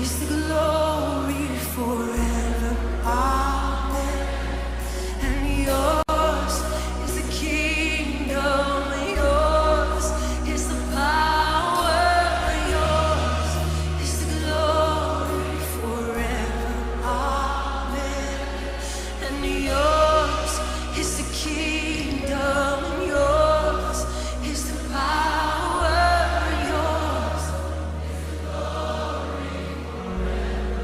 is the glory forever. Amen. And yours is the kingdom, yours is the power, yours is the glory forever. Amen. And yours is the kingdom, yours is the power, yours is the glory forever.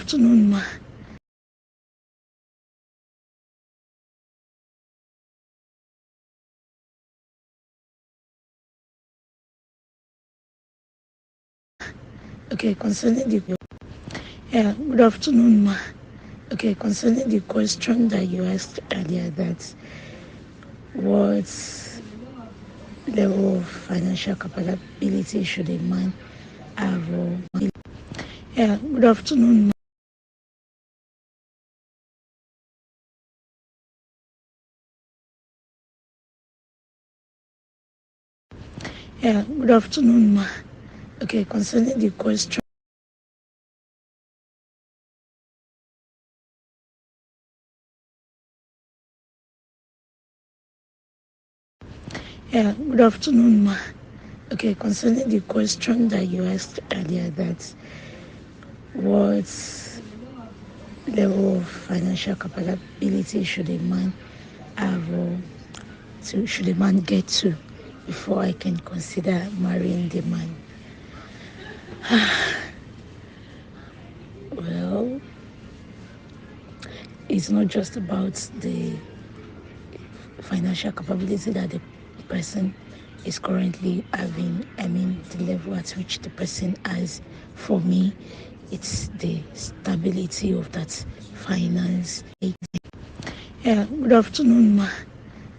afternoon, ma. Okay, concerning the good afternoon, ma. Okay, concerning the question that you asked earlier, that what level of financial capability should a man have? Good afternoon, ma. Good afternoon, ma. Okay, concerning the question. Good afternoon, ma. Okay, concerning the question that you asked earlier, that what level of financial capability should a man have, should a man get to before I can consider marrying the man? Well, it's not just about the financial capability that the person is currently having. I mean, the level at which the person has. For me, it's the stability of that finance. Good afternoon, ma.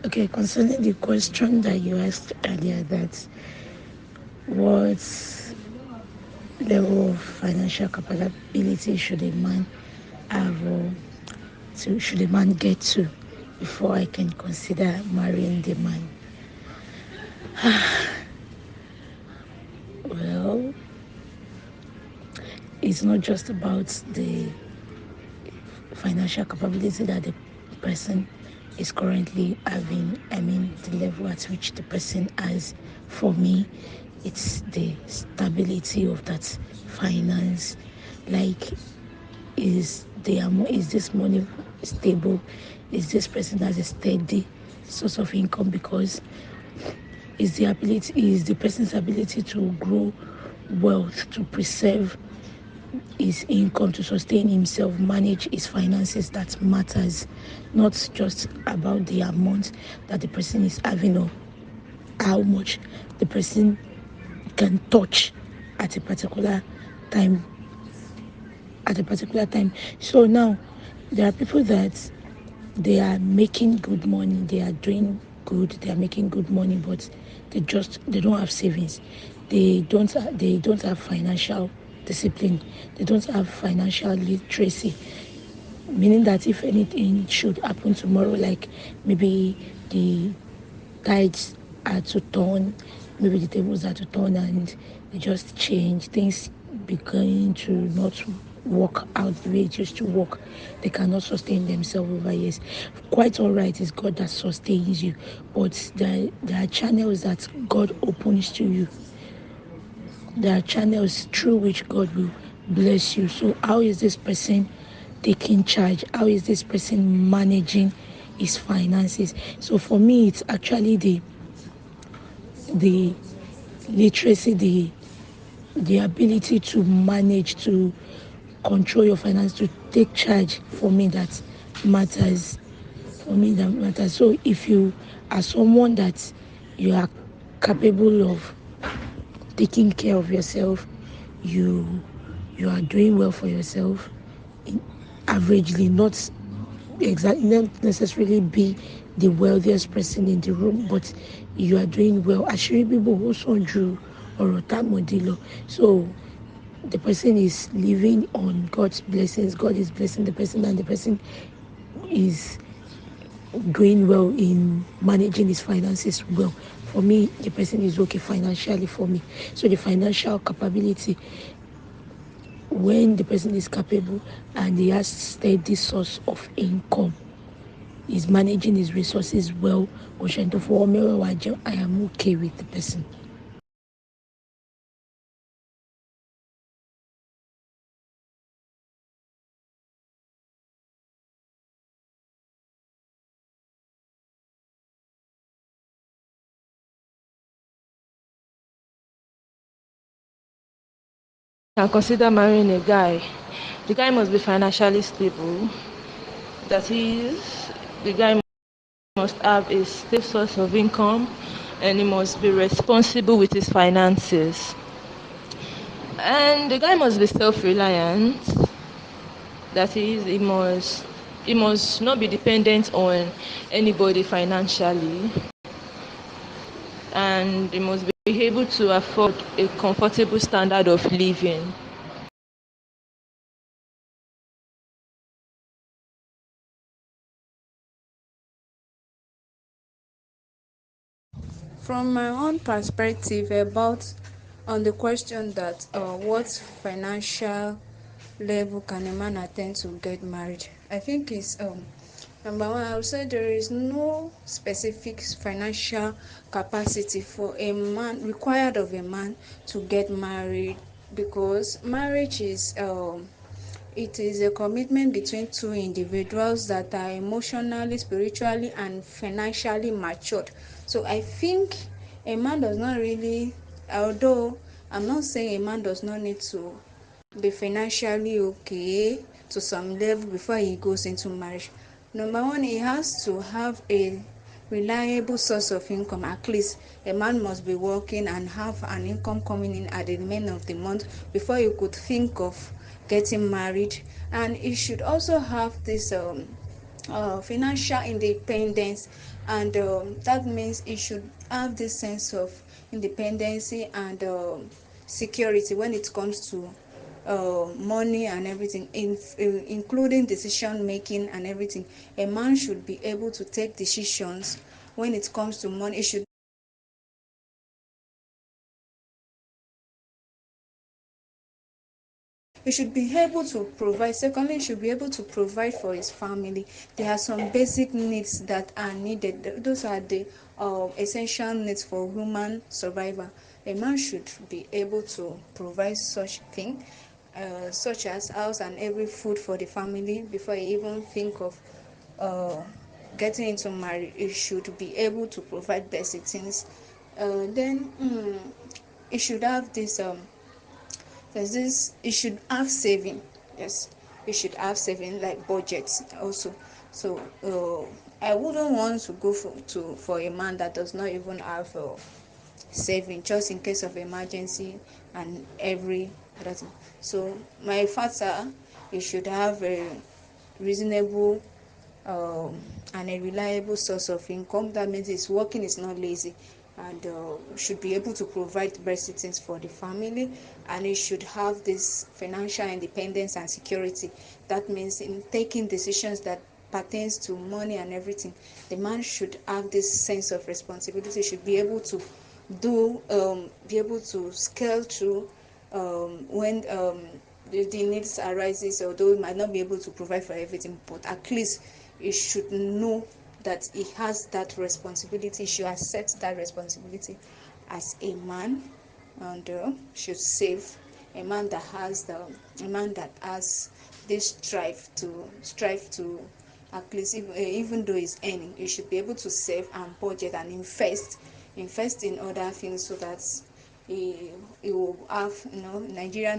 Okay, concerning the question that you asked earlier, that what level of financial capability should a man have, should a man get to before I can consider marrying the man? Well, it's not just about the financial capability that the person is currently having. I mean, the level at which the person has. For me, it's the stability of that finance. Like, is this money stable? Is this person has a steady source of income? Because is the person's ability to grow wealth, to preserve his income, to sustain himself, manage his finances, that matters. Not just about the amount that the person is having or how much the person can touch at a particular time. So now there are people that they are making good money, they are doing good, they are making good money, but they don't have savings. They don't have financial discipline. They don't have financial literacy. Meaning that if anything should happen tomorrow, like maybe the tides are to turn, maybe the tables are to turn and they just change, things begin to not work out the way it used to work. They cannot sustain themselves over years. Quite all right, it's God that sustains you, but there are channels that God opens to you. There are channels through which God will bless you. So how is this person taking charge? How is this person managing his finances? So for me, it's actually the literacy, the ability to manage, to control your finance, to take charge. For me, that matters. So if you are someone that you are capable of taking care of yourself, you are doing well for yourself, averagely, not necessarily be the wealthiest person in the room, but you are doing well. Ashiri people also drew or modelo. So the person is living on God's blessings. God is blessing the person, and the person is doing well in managing his finances well. For me, the person is okay financially for me. So the financial capability, when the person is capable and he has steady source of income, is managing his resources well, I am okay with the person. Can consider marrying a guy The guy must be financially stable. That is, the guy must have a stable source of income, and he must be responsible with his finances. And the guy must be self-reliant. That is, he must not be dependent on anybody financially, and he must be able to afford a comfortable standard of living. From my own perspective about on the question that what financial level can a man attain to get married, I think it's number one, I would say there is no specific financial capacity for a man required of a man to get married, because marriage is it is a commitment between two individuals that are emotionally, spiritually, and financially matured. So I think a man does not really, although I'm not saying a man does not need to be financially okay to some level before he goes into marriage. Number one, he has to have a reliable source of income. At least a man must be working and have an income coming in at the end of the month before you could think of getting married. And he should also have this financial independence, and that means he should have this sense of independency and security when it comes to money and everything, including decision making and everything. A man should be able to take decisions when it comes to money. He should be able to provide. Secondly, he should be able to provide for his family. There are some basic needs that are needed. Those are the essential needs for human survival. A man should be able to provide such thing, such as house and every food for the family before he even think of uh, getting into marriage. He should be able to provide basic things. Then he should have this there's this you should have saving. Yes, you should have saving, like budgets also. So I wouldn't want to go for a man that does not even have saving, just in case of emergency and every other thing. So my father, you should have a reasonable um, and a reliable source of income. That means he's working, is not lazy, and should be able to provide basic things for the family, and he should have this financial independence and security. That means in taking decisions that pertains to money and everything, the man should have this sense of responsibility, should be able to be able to scale through when the needs arises, although he might not be able to provide for everything, but at least he should know that he has that responsibility. He should accept that responsibility as a man, and should save. A man that has this strive to at least, even though he's earning, he should be able to save and budget and invest in other things, so that he, he will have, Nigeria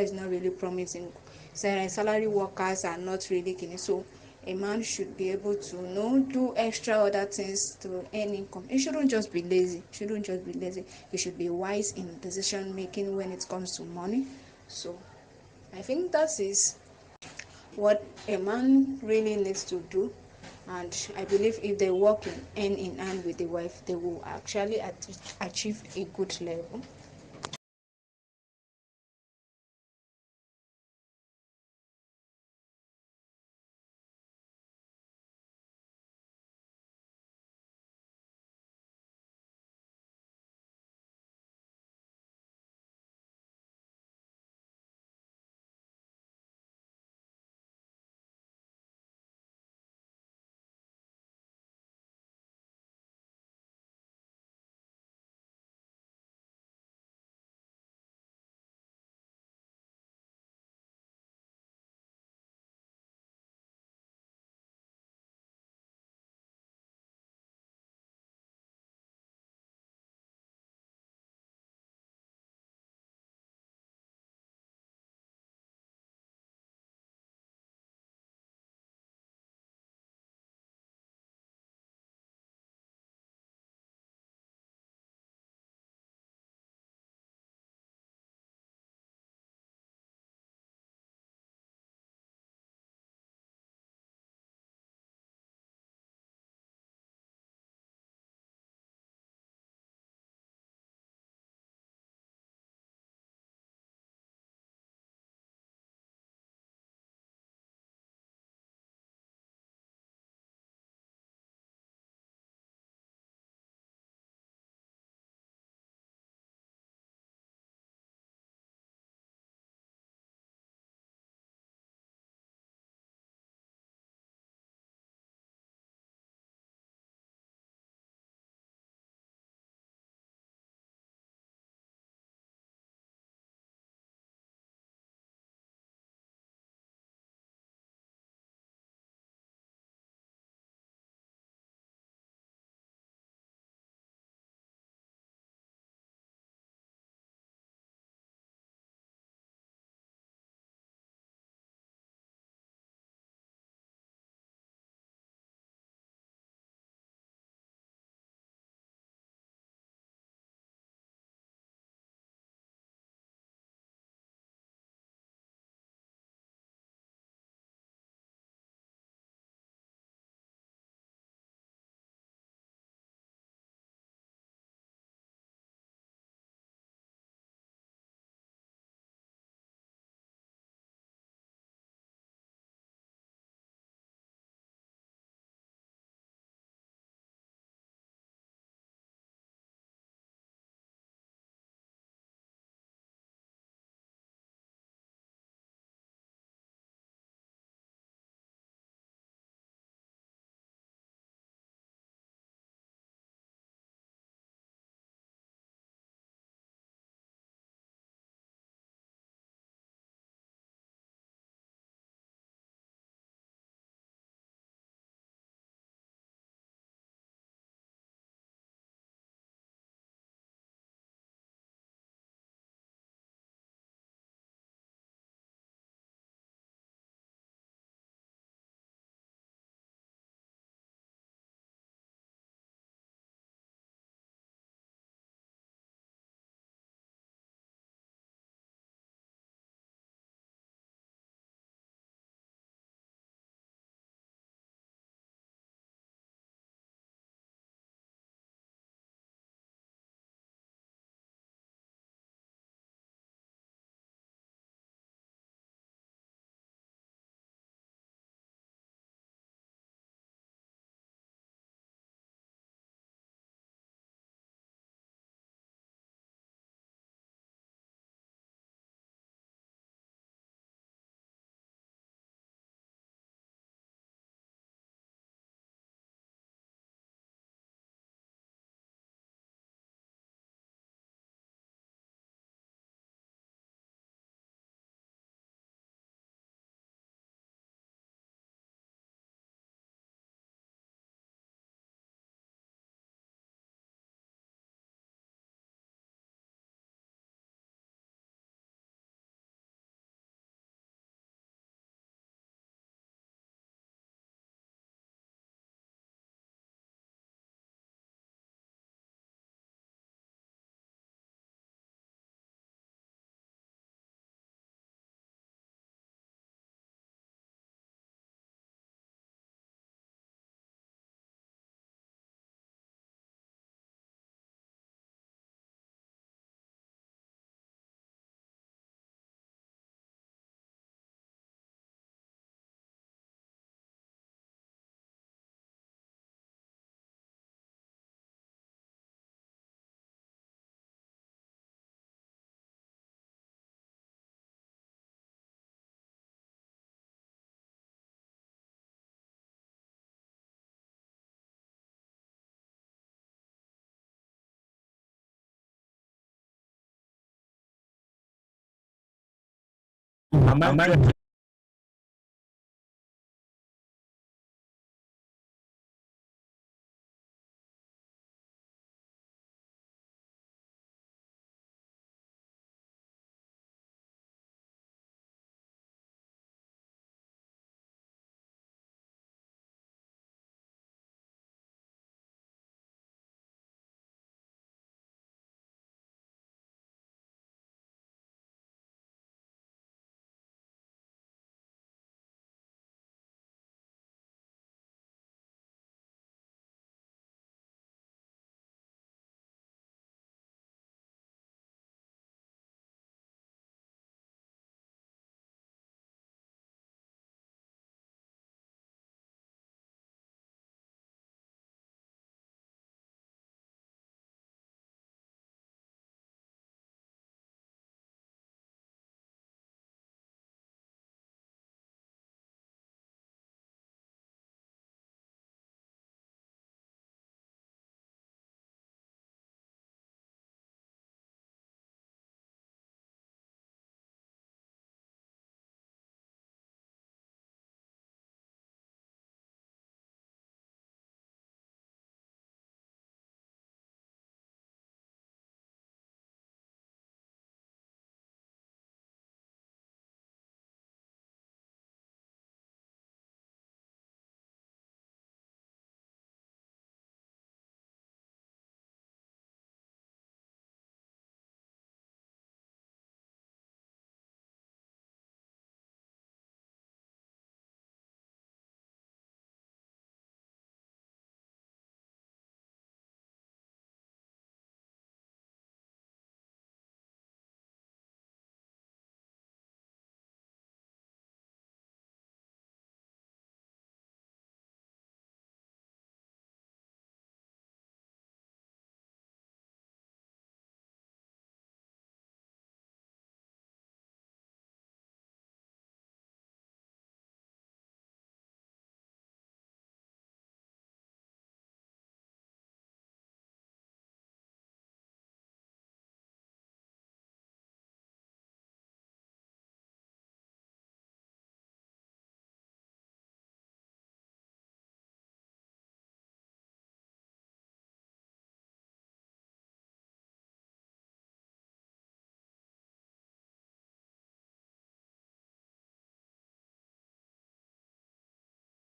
is not really promising. Salary workers are not really keen, so a man should be able to do extra other things to earn income. He shouldn't just be lazy. He should be wise in decision making when it comes to money. So I think that is what a man really needs to do, and I believe if they work in hand with the wife, they will actually achieve a good level. Am I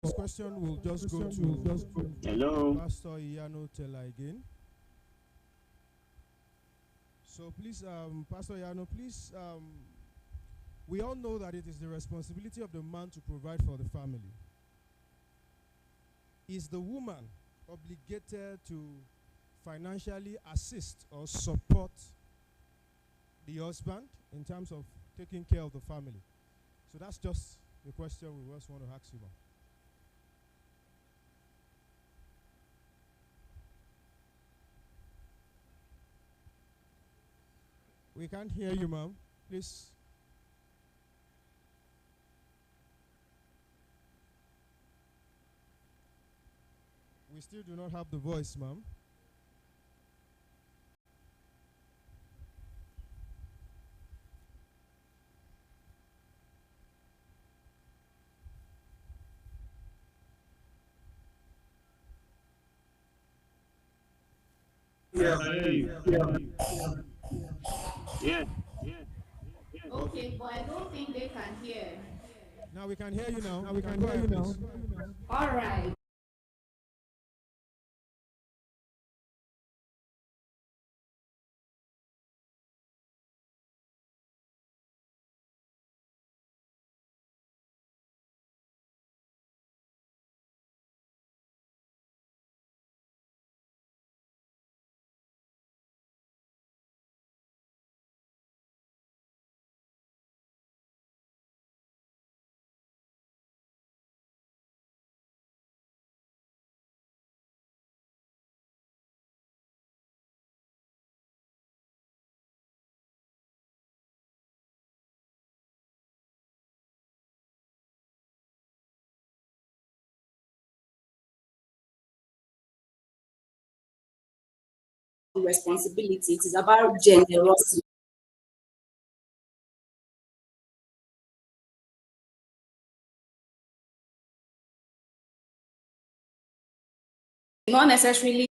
This question will just go to hello? Pastor Iyano Tella again. So please, Pastor Iyano, please, we all know that it is the responsibility of the man to provide for the family. Is the woman obligated to financially assist or support the husband in terms of taking care of the family? So that's just the question we just want to ask you about. We can't hear you, ma'am. Please. We still do not have the voice, ma'am. Yeah, I hear you. Yeah. Okay, but I don't think they can hear. Now we can hear you now. Now we can hear you now. All right. Responsibility. It is about generosity. not necessarily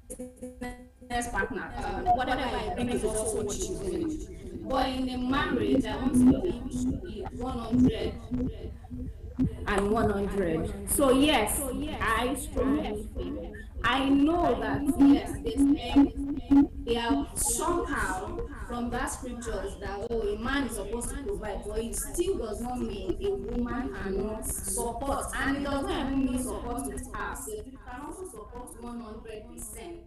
business partner. Whatever I bring is also what she's doing. But in a marriage, I want to believe it should be 100 and 100. So yes, I strongly feel. I know that yes, they are somehow from that scriptures that oh, a man is supposed to provide, but it still does not mean a woman cannot support, and it does not even mean support with us. You can also support 100%.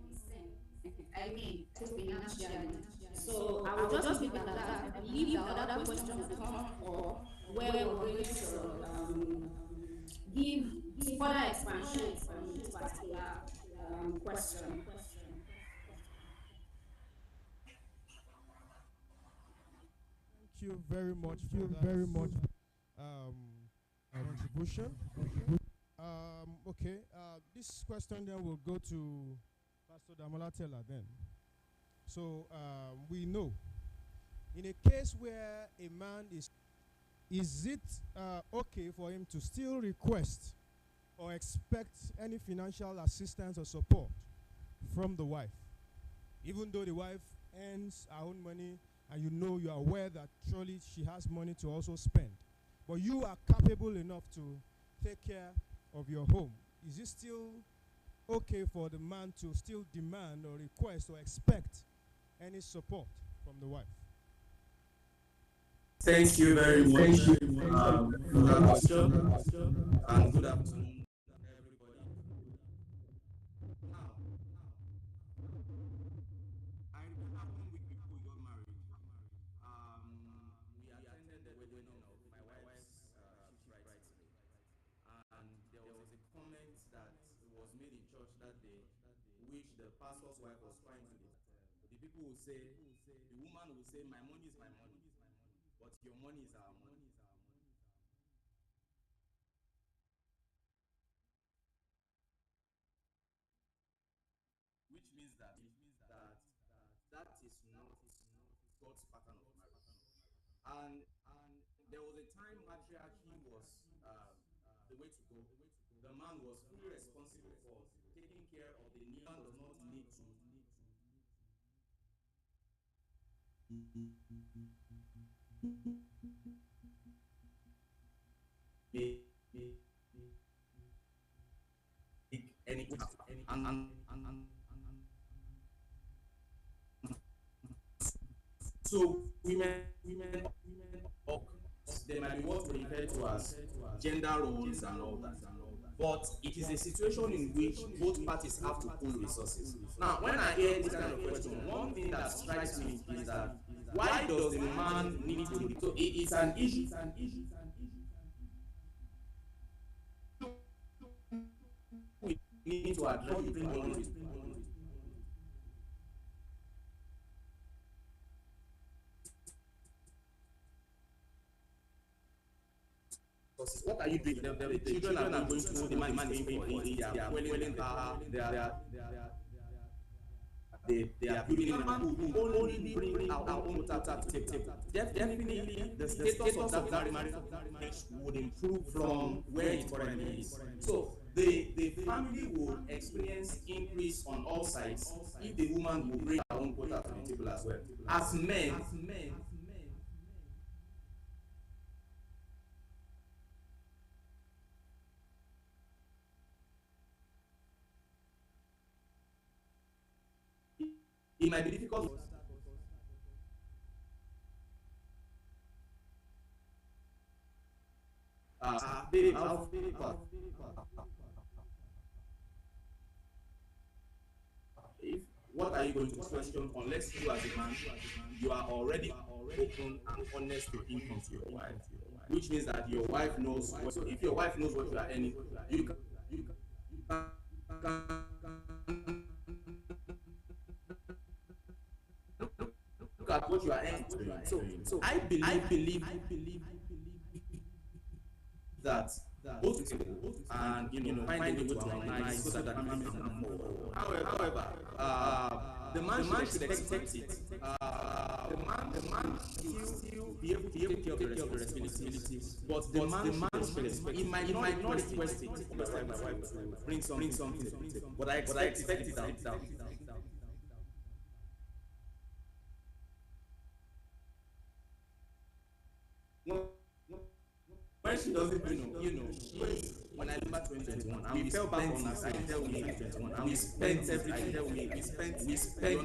I mean, financially. So I will just leave it at that. I believe the other question will come or where we're going to give further expansion on this particular question. Thank you very much for that um, contribution. Okay, this question then will go to Pastor Damola Teller then. So we know in a case where a man is it okay for him to still request or expect any financial assistance or support from the wife, even though the wife earns her own money and you are aware that surely she has money to also spend, but you are capable enough to take care of your home? Is it still okay for the man to still demand or request or expect any support from the wife? Thank you very much for that question, and good afternoon, everybody. Now, I remember 1 week before we got married, we attended the wedding of my wife's chief bridesmaid, and there was a comment that was made in church that day, which the pastor's wife was trying to the people will say, the woman will say, my money is my money, but your money is our money. Which means that that is not God's pattern of marriage. And there was a time matriarchy was the way to go. The man was fully responsible for taking care of the new man, does not need to make any and so women they might be what we refer to as gender roles and all that. But it is a situation in which both parties have to pool resources. Now, when I hear this kind of question, one thing that strikes me is that why does the man need to be? So it's an issue we need to address between one resources. What are you doing? The children are going to school, the man is paying for it, they are quelling the car, they are building a who only bring our own water to table. Definitely, the status of that marriage would improve from where it currently is. So the family will experience increase on all sides if the woman will bring her own quota to the table as well. As men, it might be difficult. Babe, if what are you going to question unless you as a man you are already open and honest with income to your wife, which means that your wife knows what, so if your wife knows what you are earning, you can look at what you are earning. So I believe that both people and find a way to harmonize so that the family can move forward. However, the man should expect it. The man still be able to take care of the responsibility, but the man should expect it. He might not request it. My wife to bring something to the table, but I expect it down. When she doesn't, she, when I remember 2021, and we fell back on us, I tell me 2021, and we spent everything. I tell me we spent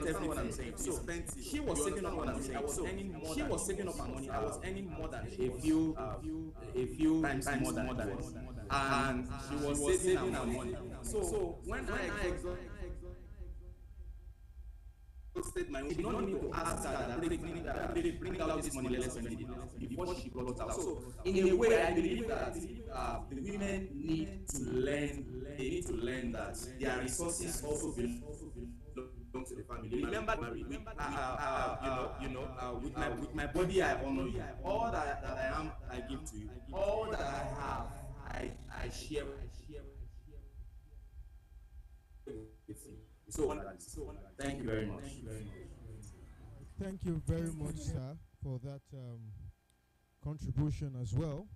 everything. What I'm saying. So she was saving up what I'm saying. I was earning more. She was saving up her money. I was earning more than a few times more than I was, and she was saving her money. So when I exhausted my own, she did not need to ask her that bring out this money, let's spend it before she brought it out. So in a way, I believe that the women need to learn. They need to learn that their resources also belong to the family. Remember, with my body, I honor you. All that I am, I give to you. All that I have, I share with you. So thank you very much. Thank you very much, sir, for that contribution as well.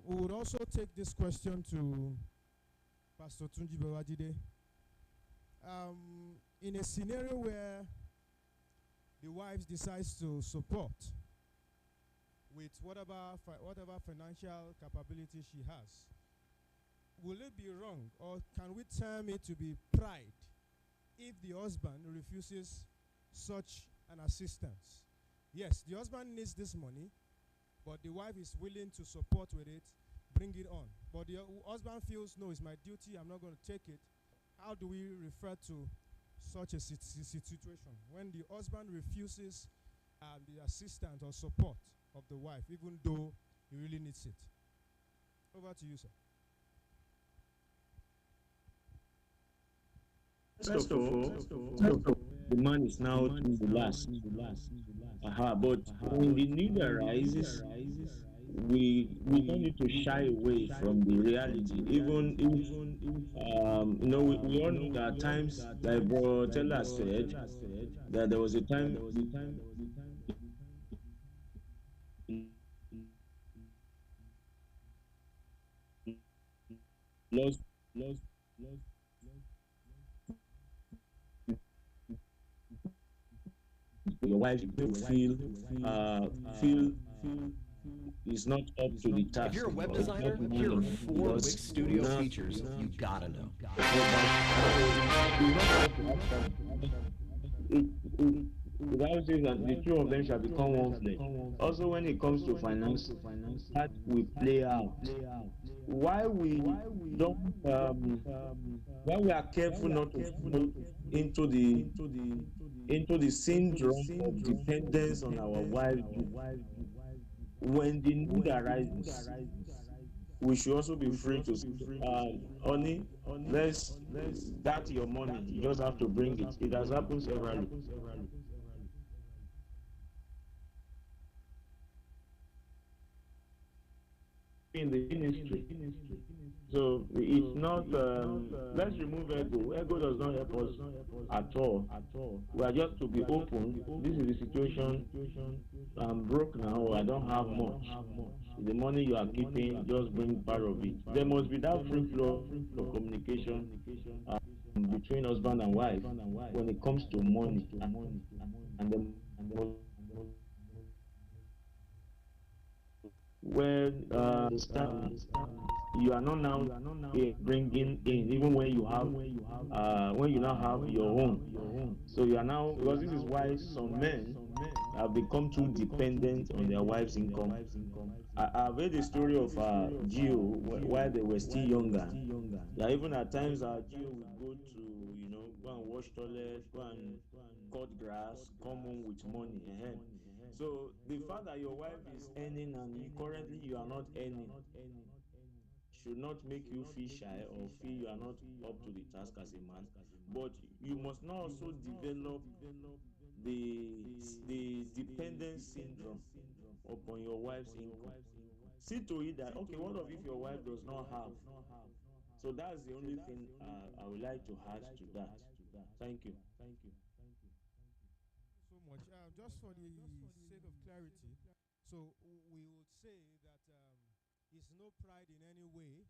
We would also take this question to Pastor Tunji Bewajide. In a scenario where the wife decides to support with whatever financial capability she has, will it be wrong, or can we term it to be pride if the husband refuses such an assistance? Yes, the husband needs this money, but the wife is willing to support with it, bring it on. But the husband feels, no, it's my duty, I'm not going to take it. How do we refer to such a situation when the husband refuses the assistance or support of the wife, even though he really needs it? Over to you, sir. First of all, the man is now doing the last. But when the need arises, we don't need to shy away from the reality. Even if we all know that at times, like Bro Teller said, that there was a time lost your wife feel is not up to the task. If you're a web designer, here are 4 Wix Studio features you gotta know. The Bible says that the two of them shall become one flesh. Also, when it comes to finance, that we play out. Why we don't, why we are careful not to fall into the syndrome of dependence on our wives. When the need arises, we should also be free to say, honey, that's your money. You just have to bring it. It has happened severally. In the ministry. So it's not, let's remove ego. Ego does not help us at all. We are just to be open. This is the situation. I'm broke now. I don't have much. The money you are keeping, just bring part of it. There must be that free flow of communication between husband and wife when it comes to money. And then when you are not now bringing in, even when you have when you now have your own. So you are now, because this is why some men have become too dependent on their wife's income. I've heard the story of Gio while they were still younger. That even at times Gio would go to go and wash toilet, go and cut grass, come home with money. So the fact that your wife is earning and currently you are not earning should not make you feel shy or feel you are not up to the task as a man. But you must not also develop the dependence syndrome upon your wife's income. See to it that, okay, what if your wife does not have? So that's the only thing I would like to add to that. Thank you. So much. Just for the sake of clarity, so we would say that it's no pride in any way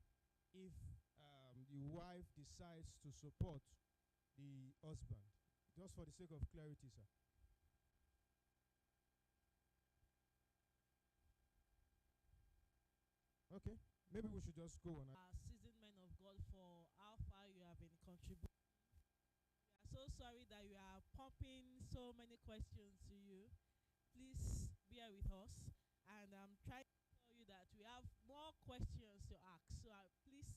if the wife decides to support the husband. Just for the sake of clarity, sir. Okay, maybe we should just go on. Seasoned men of God, for how far you have been contributing. We are so sorry that we are pumping so many questions to you. Please bear with us, and I'm trying to tell you that we have more questions to ask. So please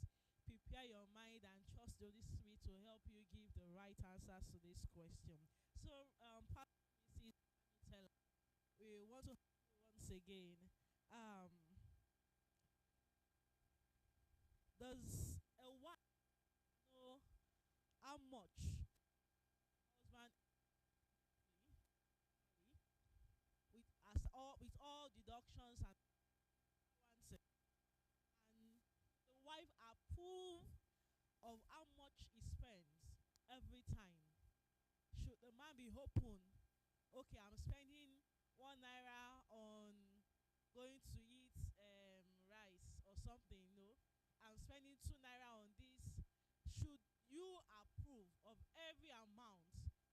prepare your mind and trust the Holy Spirit to help you give the right answers to this question. So, Pastor Mrs. Anutella, we want to ask you once again. Um, does a wife know how much husband with all deductions and allowances, and the wife approve of how much he spends every time? Should the man be open? Okay, I'm spending 1 naira on going to eat rice or something. No, I'm spending 2 naira on this. Should you approve of every amount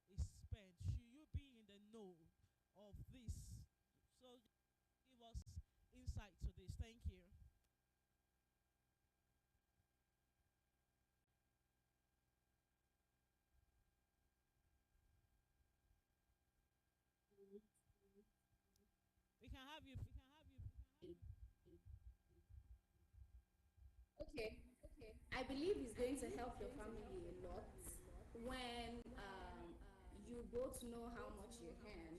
is spent? Should you be in the know of this? So give us insight to this. Thank you. We can have you. We can have you. Okay, I believe it's going to help your family a lot when you both know how much you earn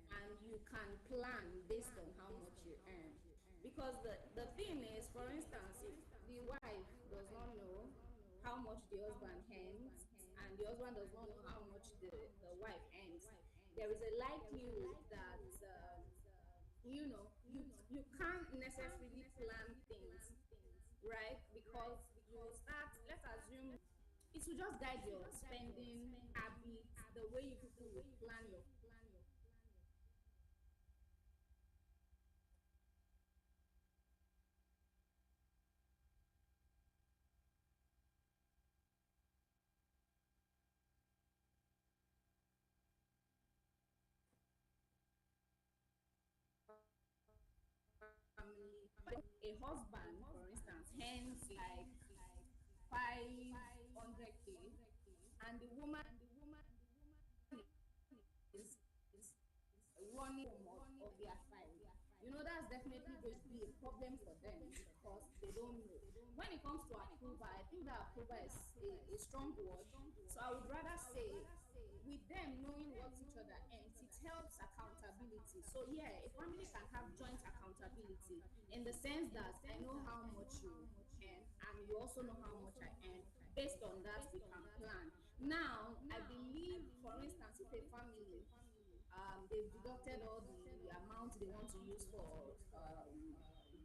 and you can plan based on how much you earn. Because the thing is, for instance, if the wife does not know how much the husband earns and the husband does not know how much the wife earns, there is a likelihood that you can't necessarily plan things, right? Because you will start, let's assume, it will just guide your spending habits, the way you people will plan your family. A husband, for instance, earns like 500K, and the woman is running home of their side. That's definitely going to be a problem for them because they don't know. When it comes to approval, I think that approval is a strong word. So I would rather say, with them knowing what each other earns, it helps accountability. So yeah, a family can have joint accountability in the sense that I know how much you earn and you also know how much I earn. Based on that, we can plan. Now, I believe, for instance, if a family they've deducted all the amount they want to use for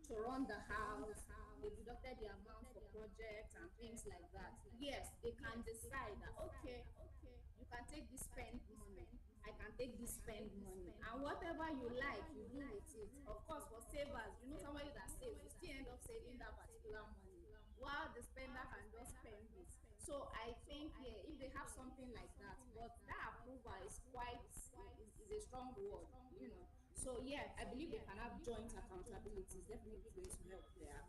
to run the house. They've deducted the amount for projects and things like that. Yes, they can decide that, okay, you can take this spend money, I can take this spend money, and whatever you like, you do with it. Of course, for savers, somebody that saves, you still end up saving that particular money, while the spender can just spend it. So I think, yeah, if they have something like that, but that approval is quite is a strong word, So yeah, I believe they can have joint accountability. It's definitely going to help their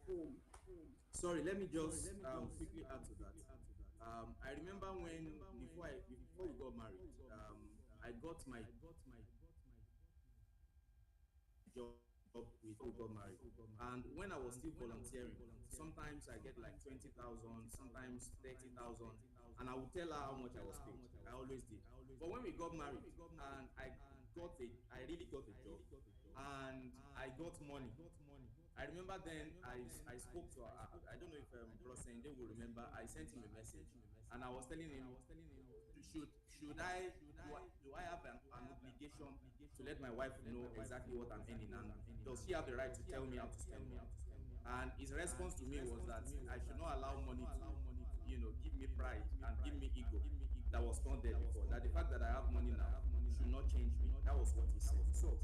home. Sorry, let me just quickly add to that. I remember when before we got married, I got my job with we got married, and when I was still volunteering, sometimes I get like 20,000, sometimes 30,000, and I would tell her how much I was paid. I always did. But when we got married, and I really got a job, and I got money. I remember then I spoke to her. I don't know if Bros Sende will remember. I sent him a message, and I was telling him, do I have an obligation to let my wife know exactly what I'm earning, and does she have the right to tell me how to spend money? And his response to me was that I should not allow money to give me pride and give me ego. that was not there before. That the fact that I have money now should not change me. That was what he said. So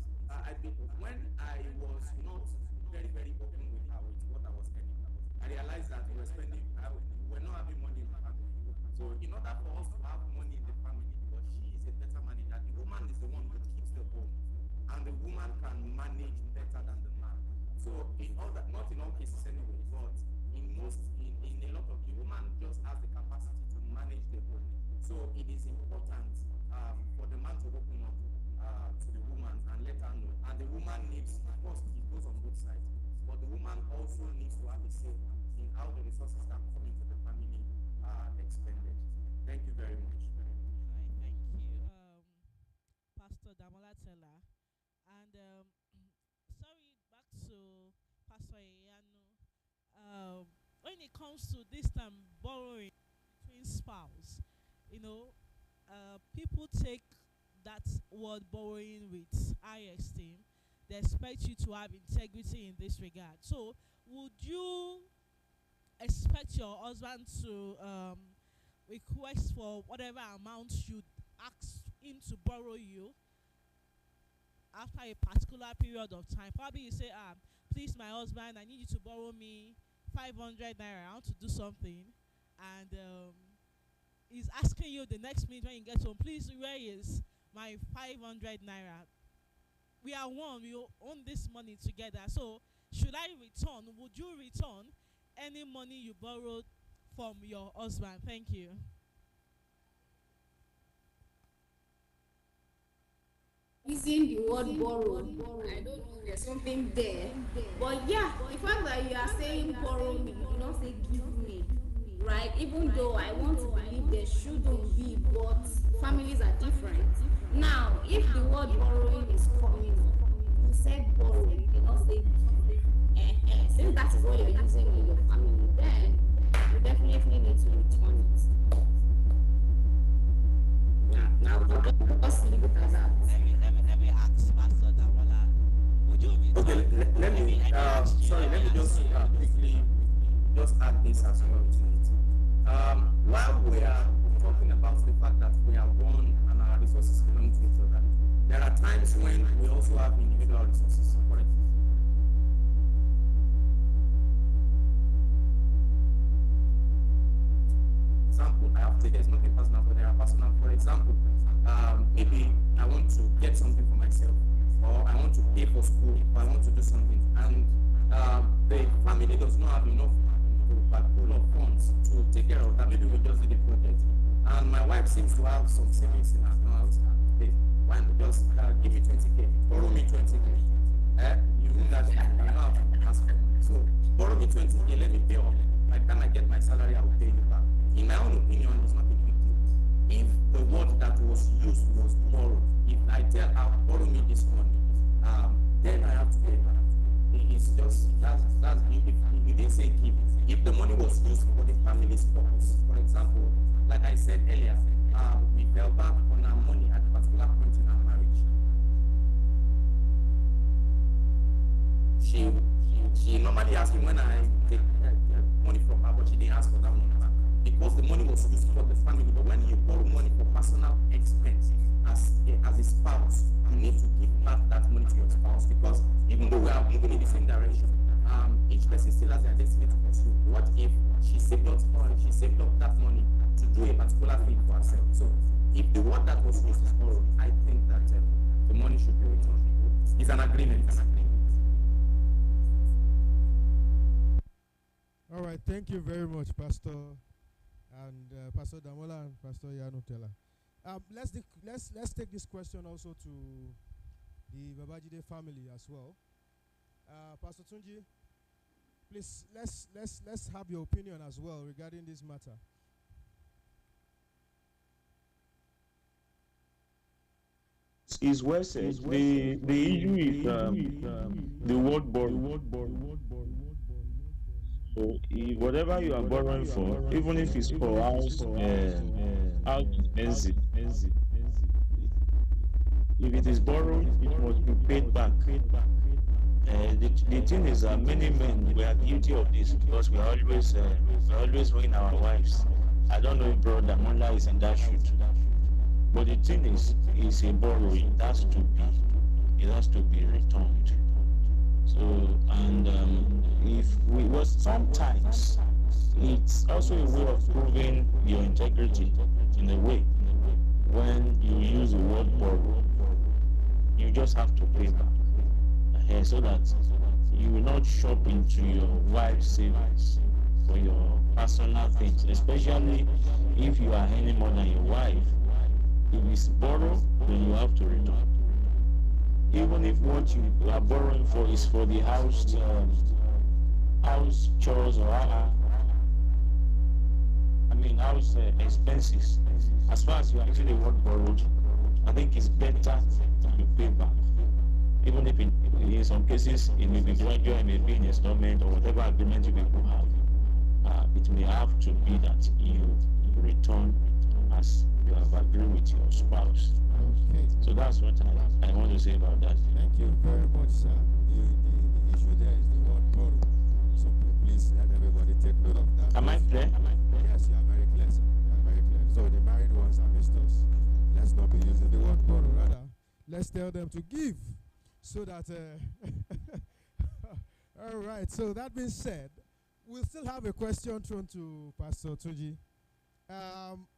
when I was not very, very open with her with what I was earning, I realized that we were not having money in the family. So in order for us to have money in the family, because she is a better manager, the woman is the one who keeps the home, and the woman can manage better than the man. So in all that, not in all cases anyway, but in a lot of, the woman just has the capacity to manage the home. So it is important for the man to open up to the woman and let her know. And the woman needs, of course, it goes on both sides, but the woman also needs to have a say in how the resources can come into the family expended. Thank you very much. All right, thank you, Pastor Damola Teller. And sorry, back to Pastor Eyano. When it comes to this time borrowing between spouse, you know, people take that word borrowing with high esteem. They expect you to have integrity in this regard. So, would you expect your husband to request for whatever amount you ask him to borrow you after a particular period of time? Probably you say, please, my husband, I need you to borrow me 500 naira. I want to do something. And he's asking you the next minute when you get home, please, where is my 500 naira? We are one, we own this money together. So, should I return? Would you return any money you borrowed from your husband? Thank you. Using the word borrow, I don't know, there's something there. But yeah, the fact that you are saying borrow me, you don't say give me, right? Even though I want to believe there shouldn't be, but families are different. Now, if the word borrowing is coming up, you said borrow, you did not say give. Since that is what you're using in your family, then you definitely need to return it. Now just leave it as that. Let me ask Pastor Damola. Would you return? Okay, let me just quickly just add this as well to it. While we are talking about the fact that we are one and our resources belong to each other, there are times when we also have individual resources. For example, I have to, there's nothing personal, but there are personal. For example, maybe I want to get something for myself, or I want to pay for school, or I want to do something, and the family does not have enough pool of funds to take care of that. Maybe we just did a project, and my wife seems to have some savings in her house. Why not just give me 20k, borrow me 20k? You know that you have to ask for. So borrow me 20k, let me pay off. By the time I get my salary, I will pay you back. In my own opinion, it's not a big deal. If the word that was used was borrow, if I tell her borrow me this money, then I have to pay back. It's just that's if you didn't say give. If the money was used for the family's purpose, for example, like I said earlier, we fell back on our money at a particular point in our marriage. She normally asks me when I take money from her, but she didn't ask for that money back because the money was used for the family. But when you borrow money for personal expense as a spouse, you need to give back that money to your spouse, because even though we are moving in the same direction, each person still has their destiny to pursue. What if she saved up that money to do a particular thing for herself? So if the word that was used is borrowed, I think that the money should be returned. It's an agreement. All right, thank you very much, Pastor and Pastor Damola and Pastor Yano Teller. Let's take this question also to the Babajide family as well. Pastor Tunji, please let's have your opinion as well regarding this matter. Is well said. The issue is the word borrow. So whatever you are borrowing for, even if it's for house expensive, if it is borrowed, it must be paid back. The thing is that many men we are guilty of this because we are always owing our wives, I don't know if Brother Mola is in that shoot. But the thing is, it's a borrowing. It has to be returned. So, and if we was sometimes, it's also a way of proving your integrity in a way. When you use the word borrow, you just have to pay back. So that you will not shop into your wife's savings for your personal things, especially if you are earning more than your wife. If it's borrow, then you have to return. Even if what you are borrowing for is for the house chores or house expenses. As far as you actually want borrowed, I think it's better you pay back. Even if in some cases it may be gradual, it may be in installment or whatever agreement you people have. It may have to be that you return as you have agreed with your spouse. Okay. So that's what I want to say about that. Thank you very much, sir. The issue there is the word borrow. So please let everybody take note of that. Am I clear? Yes, you are very clear, sir. You are very clear. So the married ones are missed us. Let's not be using the word borrow. Rather, let's tell them to give. So that, all right. So that being said, we'll still have a question thrown to Pastor Tunji.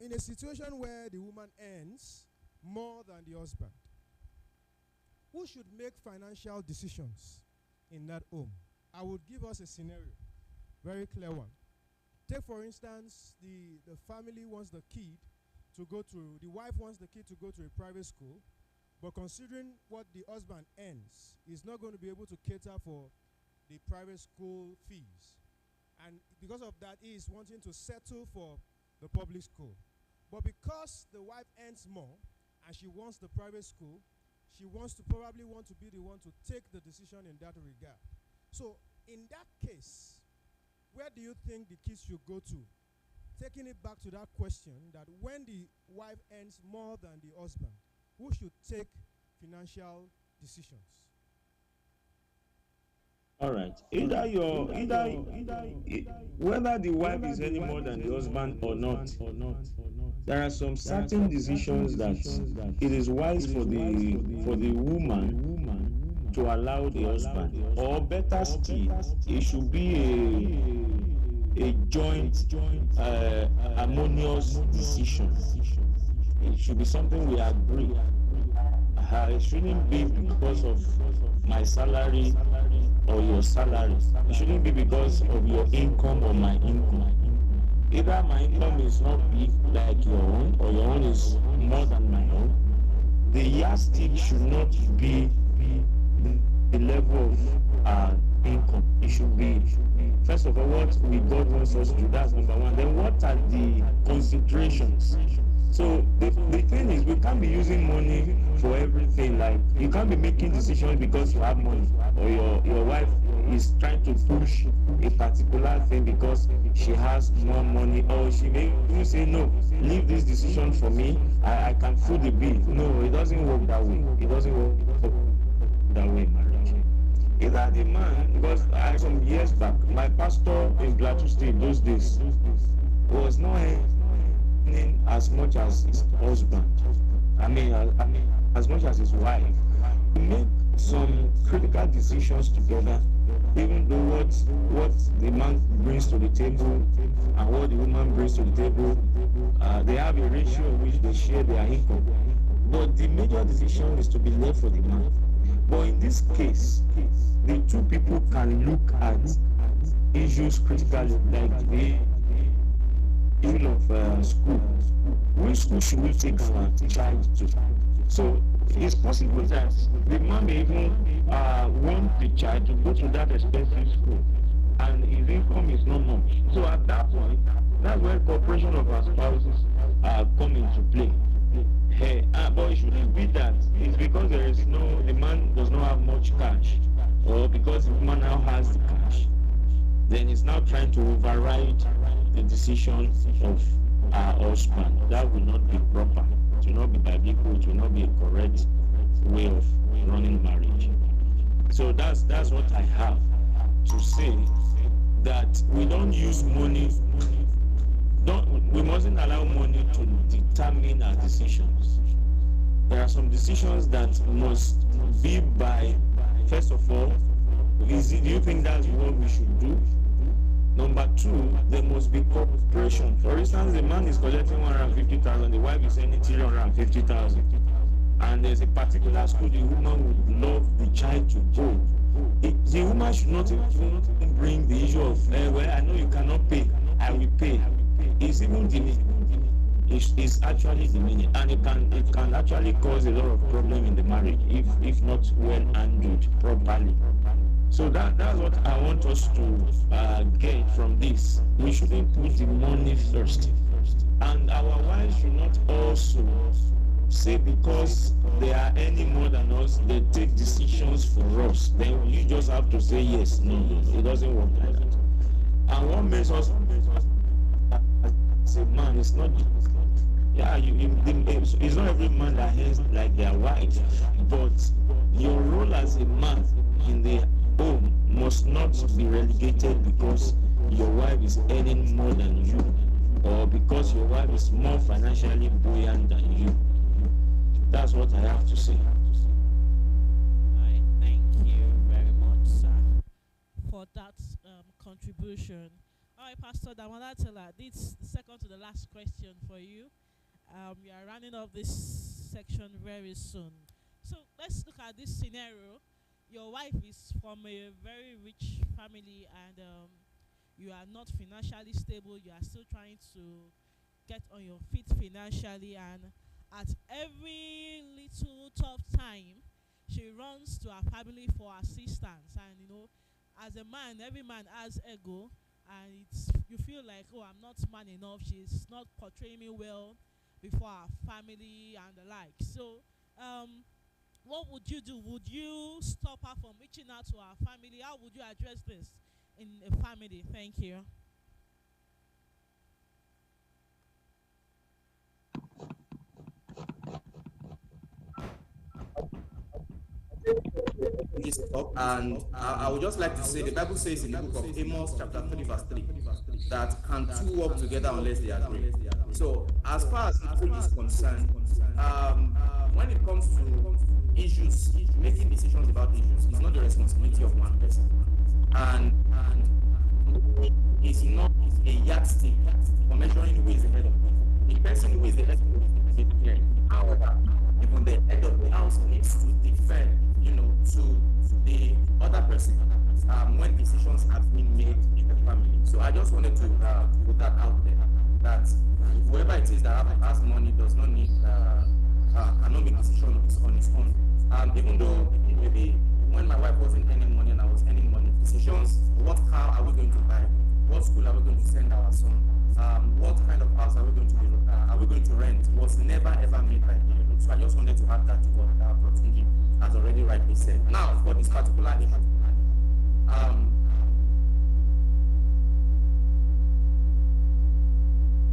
In a situation where the woman earns more than the husband, who should make financial decisions in that home? I would give us a scenario, very clear one. Take for instance, the family wants the wife wants the kid to go to a private school, but considering what the husband earns, he's not going to be able to cater for the private school fees. And because of that, he is wanting to settle for the public school. But because the wife earns more and she wants the private school, she probably want to be the one to take the decision in that regard. So in that case, where do you think the kids should go to? Taking it back to that question, that when the wife earns more than the husband, who should take financial decisions? All right. Whether the wife is any more than the husband or not, there are some certain decisions that it is wise for the woman to allow the husband, or better still, it should be a joint, harmonious decision. It should be something we agree. It shouldn't be because of my salary or your salary. It shouldn't be because of your income or my income. Either my income is not big like your own, or your own is more than my own. The yardstick should not be the level of income. It should be, first of all, what we God wants us to do. That's number one. Then what are the considerations? So the thing is, we can't be using money for everything. Like, you can't be making decisions because you have money, or your wife is trying to push a particular thing because she has more money, or she may even say, no, leave this decision for me, I can foot the bill. No, it doesn't work that way. It doesn't work that way in marriage. Either the man, because some years back, my pastor in Plateau State those days was not earning as much as his husband. As much as his wife. We make some critical decisions together, even though what the man brings to the table and what the woman brings to the table, they have a ratio in which they share their income. But the major decision is to be left for the man. But in this case, the two people can look at issues critically, like the issue of school. Which school should we take our child to? So it's possible that the man may even want the child to go to that expensive school, and his income is not much. So at that point, that's where cooperation of our spouses come into play. But it shouldn't be that it's because the man does not have much cash, or because the woman now has the cash, then it's now trying to override the decision of our husband. That will not be proper. It will not be biblical. It will not be a correct way of running marriage. So that's what I have to say. That we don't use money. We mustn't as decisions. There are some decisions that must be by, first of all, do you think that's what we should do? Number two, there must be cooperation. For instance, the man is collecting 150,000, the wife is earning 350,000. And there's a particular school the woman would love the child to go. The woman should not even bring the issue of, well, I know you cannot pay, I will pay. It's even demeaning. It's actually demeaning, and it can actually cause a lot of problem in the marriage if not well handled properly. So that's what I want us to get from this. We shouldn't put the money first, and our wives should not also say because they are earning more than us, they take decisions for us. Then you just have to say yes. No, it doesn't work like that. And what makes us as a man, it's not. Yeah, it's not every man that earns like their wife, but your role as a man in the home must not be relegated because your wife is earning more than you, or because your wife is more financially buoyant than you. That's what I have to say. All right, thank you very much, sir, for that contribution. All right, Pastor Damola Tela, this is the second to the last question for you. We are running off this section very soon. So let's look at this scenario. Your wife is from a very rich family and you are not financially stable. You are still trying to get on your feet financially, and at every little tough time, she runs to her family for assistance. And you know, as a man, every man has ego, and you feel like, oh, I'm not man enough. She's not portraying me well before our family and the like. So what would you do? Would you stop her from reaching out to our family? How would you address this in a family? Thank you. This up, and I would just like to say the Bible says in the book of Amos chapter 3 verse 3 that can two work together unless they agree. So as far as people is concerned, when it comes to issues, making decisions about issues, it's not the responsibility of one person, and it's not a yardstick for measuring who is the head of it. The person who is the head of it is clear. However, even the head of the house needs to defend, to the other person when decisions have been made in the family. So I just wanted to put that out there, that whoever it is that has money does not need cannot make decision on its own. Even though maybe when my wife wasn't earning money and I was earning money, decisions, what car are we going to buy, what school are we going to send our son, what kind of house are we going to rent, was never ever made by me. So I just wanted to add that to what Protingi has already rightly said. Now, for this particular issue,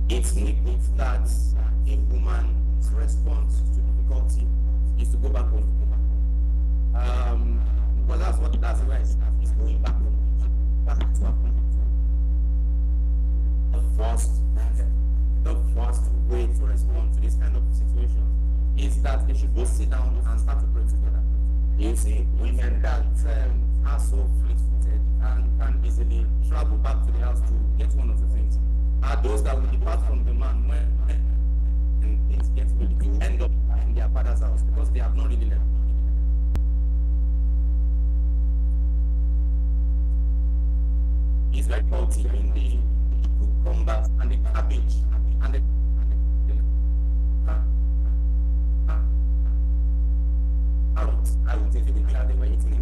it's needed that a woman's response to difficulty is to go back home. Because that's where it's going back home, back to her home. The first way to respond to this kind of situation is that they should go sit down and start to pray together. You see, women that are so fleet-footed and can easily travel back to the house to get one of the things are those that will depart from the man when things get really good, end up in their father's house because they have not really learned. It's like cultivating the cucumbers and the cabbage and the carrots. I would say they were eating it.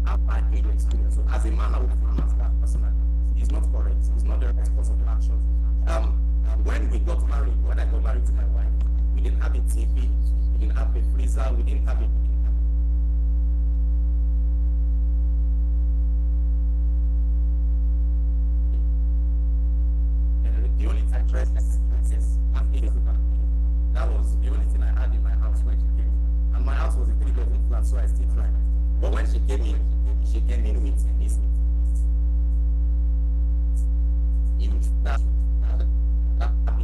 I've had experience. So as a man, I would pronounce that personally. It's not correct. It's not the right course of action. When we got married, when I got married to my wife, we didn't have a TV, we didn't have a freezer, we didn't have a the only address is that was the only thing I had in my house when she came. And my house was a 3-bedroom flat, so I still tried. But when she came in with this.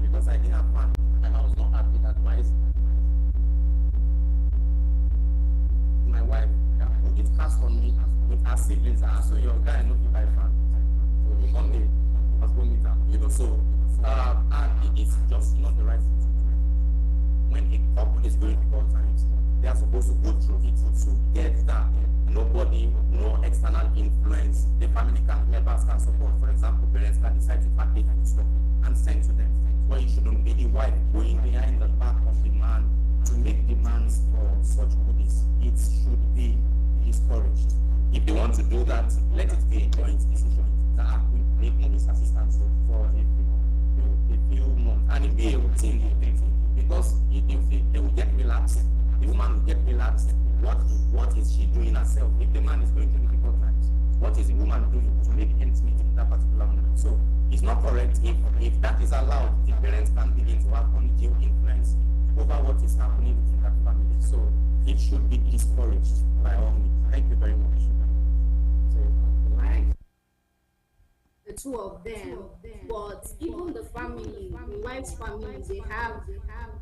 Because I didn't have supposed to go through it to get that. Nobody, no external influence. The family can members can support. For example, parents can decide to package food stuff and send to them. But it shouldn't be the wife going behind the back of the man to make demands for such goodies. It should be discouraged. If they want to do that, let it be a joint decision. That we make this assistance for a few months, and it be a routine thing. Because they will get relaxed, the woman will get relaxed. What is she doing herself? If the man is going through difficult times, what is the woman doing to make ends meet in that particular moment? So it's not correct. If that is allowed, the parents can begin to have undue influence over what is happening in that family. So it should be discouraged by all means. Thank you very much. The two of them, but even the family, the wife's family, they have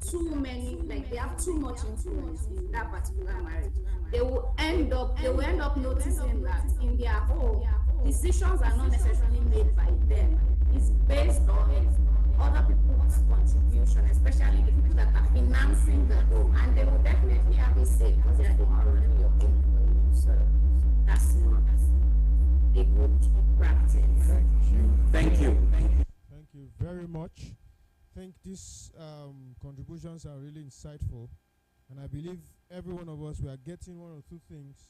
too many, like they have too much influence in that particular marriage. They will end up noticing that in their home, decisions are not necessarily made by them. It's based on other people's contribution, especially the people that are financing the home, and they will definitely have a say because they are the one running your home. So that's not a good practice. Thank you. Thank you very much. I think these contributions are really insightful, and I believe every one of us, we are getting one or two things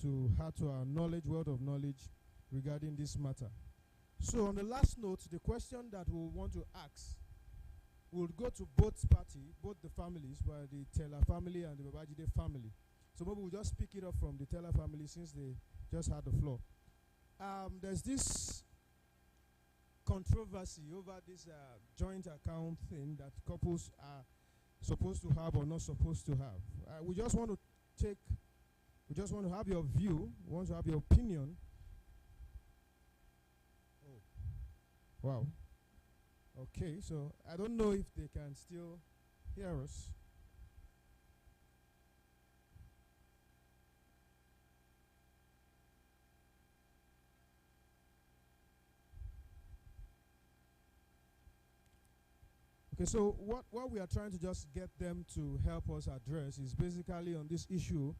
to add to our knowledge, world of knowledge regarding this matter. So on the last note, the question that we want to ask will go to both parties, both the families, by the Taylor family and the Babajide family. So maybe we'll just pick it up from the Taylor family since they just had the floor. There's this controversy over this joint account thing that couples are supposed to have or not supposed to have. We just want to have your view, we want to have your opinion. Oh, wow. Okay, so I don't know if they can still hear us. Okay, so what we are trying to just get them to help us address is basically on this issue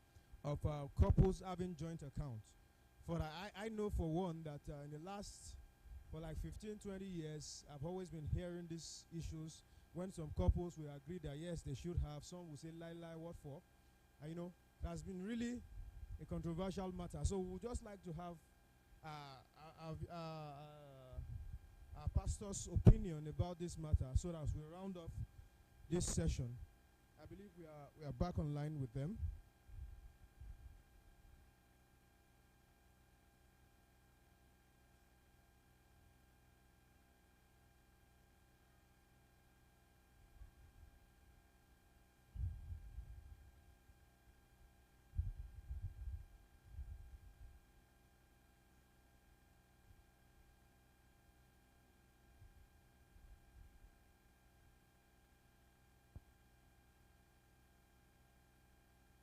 of couples having joint accounts. For I know for one that in the last, for like 15, 20 years, I've always been hearing these issues when some couples will agree that yes, they should have. Some will say, lie, what for? You know, it has been really a controversial matter. So we would just like to have our pastor's opinion about this matter so that as we round off this session, I believe we are back online with them.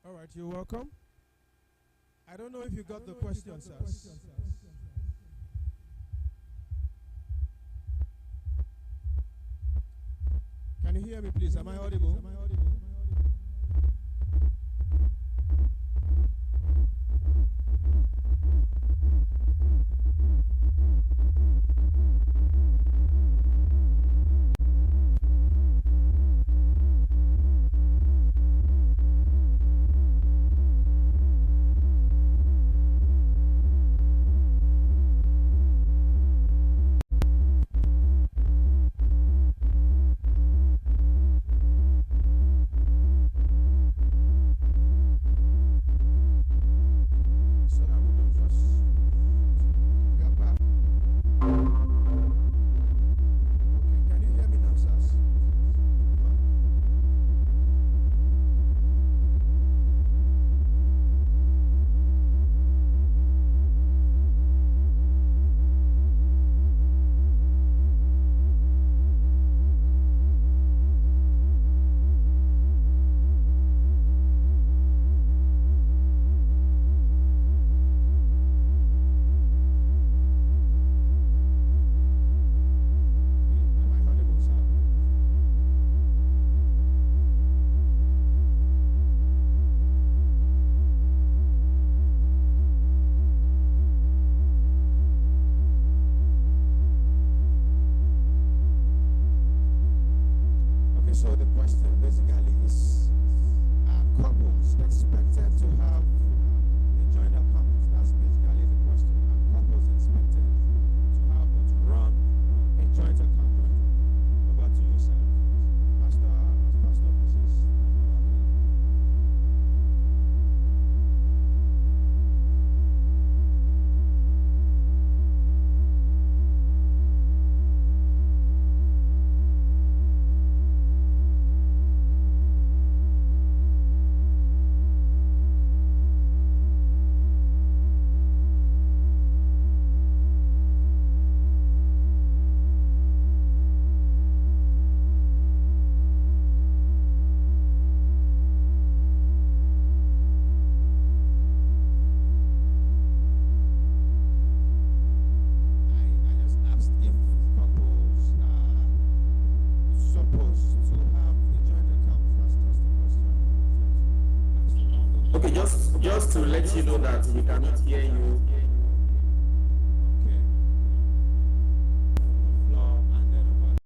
All right, you're welcome. I don't know if you got the question, sir. Can you hear me, please? Am I audible? So the question basically is, are couples expected to have a joint account? That's basically the question. Are couples expected to have or to run a joint account? Over to you, sir. Pastor Mrs. I just asked if couples are supposed to have a joint account. That's just the question. Okay, just to let you know that we cannot hear you. Okay. The floor and then over.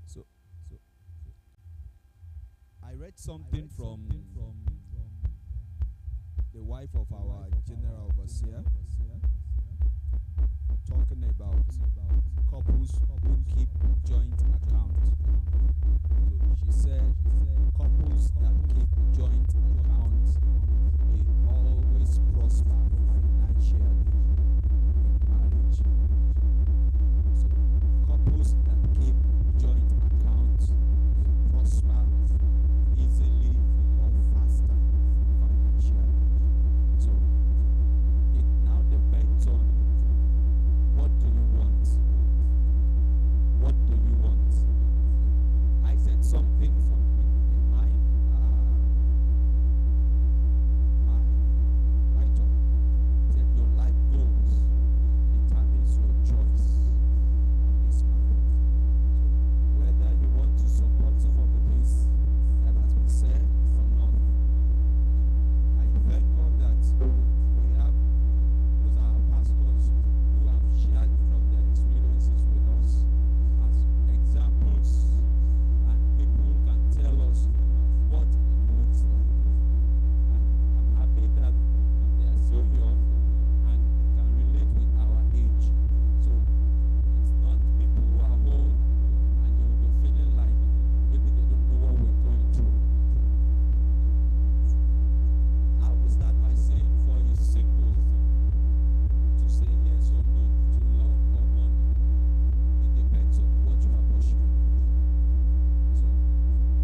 So, I read something from the wife of our general overseer talking about couples who keep joint accounts. So she said couples that keep joint accounts, they always prosper financially in marriage. So couples that keep joint accounts, they prosper easily or faster financially. So it now depends on what do you want? What do you want? I said something in mind. My writer said your life goals determines your choice on this matter. So whether you want to support some of the things that has been said or not, I thank God that we have those are our pastors who have shared from their experiences with us as examples, and people can tell us what it looks like. And I'm happy that they are so young and they can relate with our age. So it's not people who are old and you will be feeling like maybe they don't know what we're going through. I will start by saying for a single to say yes or no to love or money, it depends on what you are pursuing. So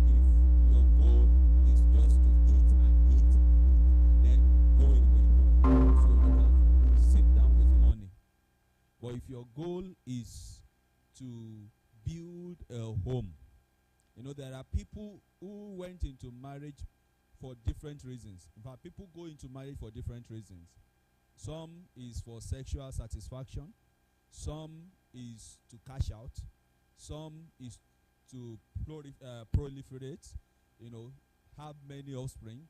if your goal is just to eat and then go away, so you can sit down with money. But if your goal is to build a home, there are people who went into marriage for different reasons. In fact, people go into marriage for different reasons. Some is for sexual satisfaction. Some is to cash out. Some is to proliferate, have many offspring,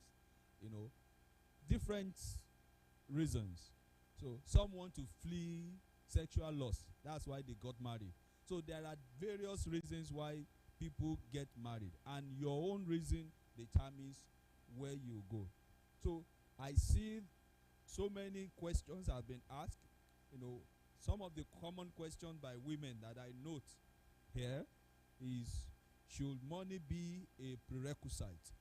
different reasons. So some want to flee sexual lust. That's why they got married. So there are various reasons why people get married, and your own reason determines where you go. So I see so many questions have been asked. Some of the common questions by women that I note here is, should money be a prerequisite?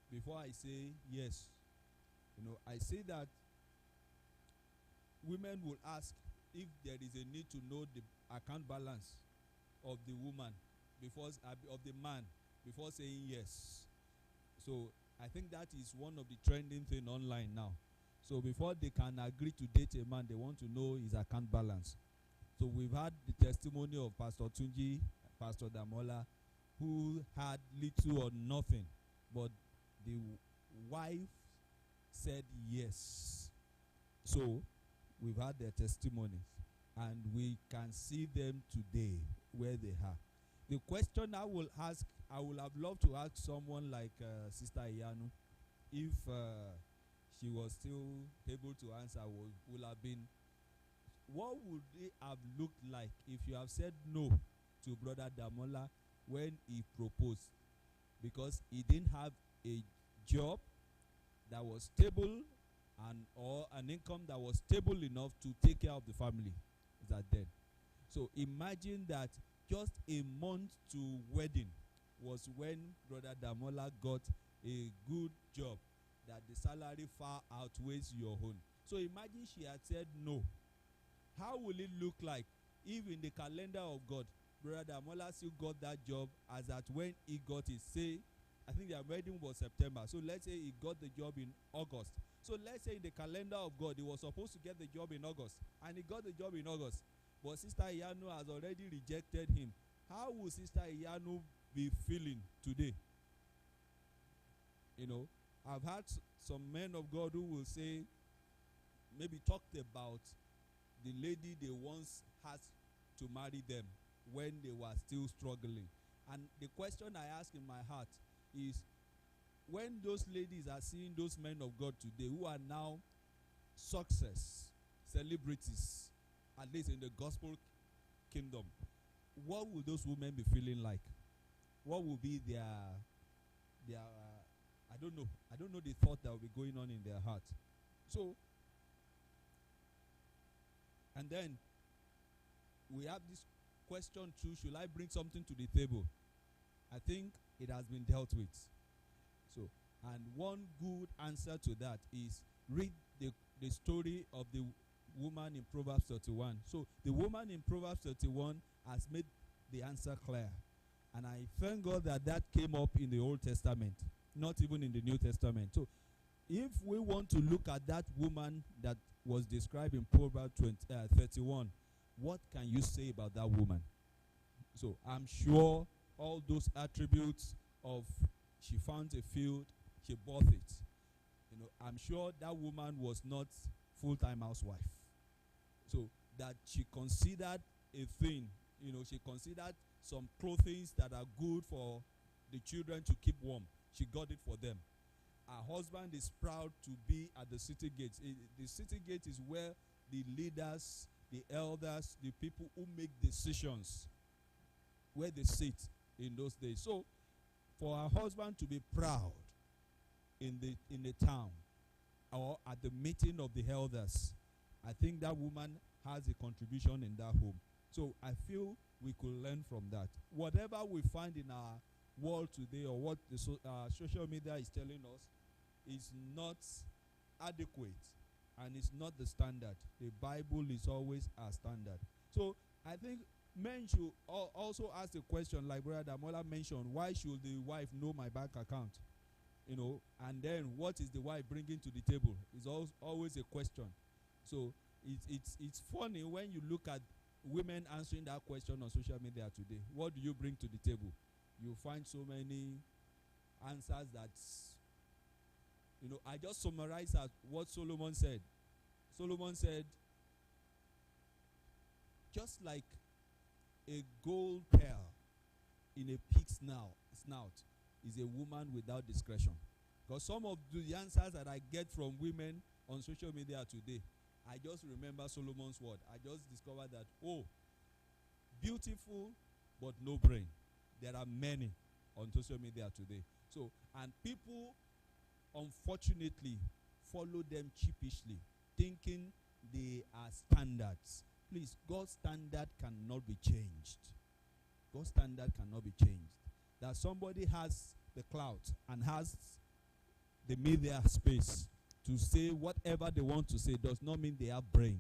Before I say yes, I say that women will ask if there is a need to know the account balance of the woman of the man before saying yes. So I think that is one of the trending thing online now. So before they can agree to date a man, they want to know his account balance. So we've had the testimony of Pastor Tunji, Pastor Damola, who had little or nothing, but the wife said yes. So we've had their testimonies, and we can see them today where they are. The question I will ask, I would have loved to ask someone like Sister Iyanu, if she was still able to answer, would have been, what would it have looked like if you have said no to Brother Damola when he proposed? Because he didn't have a job that was stable or an income that was stable enough to take care of the family that then. So imagine that just a month to wedding was when Brother Damola got a good job that the salary far outweighs your own. So imagine she had said no. How will it look like if in the calendar of God, Brother Damola still got that job as at when he got it? Say, I think their wedding was September. So let's say he got the job in August. So let's say in the calendar of God, he was supposed to get the job in August. And he got the job in August. But Sister Iyanu has already rejected him. How will Sister Iyanu be feeling today? You know, I've had some men of God who will say, maybe talked about the lady they once had to marry them when they were still struggling. And the question I ask in my heart is, when those ladies are seeing those men of God today who are now success, celebrities, at least in the gospel kingdom, what will those women be feeling like? What will be their I don't know the thought that will be going on in their heart. So, and then we have this question too, should I bring something to the table? I think it has been dealt with. So, and one good answer to that is read the story of the woman in Proverbs 31. So the woman in Proverbs 31 has made the answer clear. And I thank God that that came up in the Old Testament, not even in the New Testament. So if we want to look at that woman that was described in Proverbs 31, what can you say about that woman? So I'm sure all those attributes of she found a field, she bought it. You know, I'm sure that woman was not full-time housewife. So that she considered a thing, you know, she considered some clothing that are good for the children to keep warm. She got it for them. Her husband is proud to be at the city gates. The city gate is where the leaders, the elders, the people who make decisions, where they sit in those days. So for her husband to be proud in the town or at the meeting of the elders, I think that woman has a contribution in that home. So I feel we could learn from that. Whatever we find in our world today or what the social media is telling us is not adequate and it's not the standard. The Bible is always our standard. So I think men should also ask the question, like Brother Damola mentioned, why should the wife know my bank account? You know, and then what is the wife bringing to the table? Is always a question. So it's funny when you look at women answering that question on social media today. What do you bring to the table? You find so many answers that, you know, I just summarize as what Solomon said. Solomon said, just like a gold pearl in a pig's snout is a woman without discretion. Because some of the answers that I get from women on social media today, I just remember Solomon's word. I just discovered that, oh, beautiful but no brain. There are many on social media today. So, and people, unfortunately, follow them sheepishly, thinking they are standards. Please, God's standard cannot be changed. God's standard cannot be changed. That somebody has the clout and has the media space to say whatever they want to say does not mean they have brain.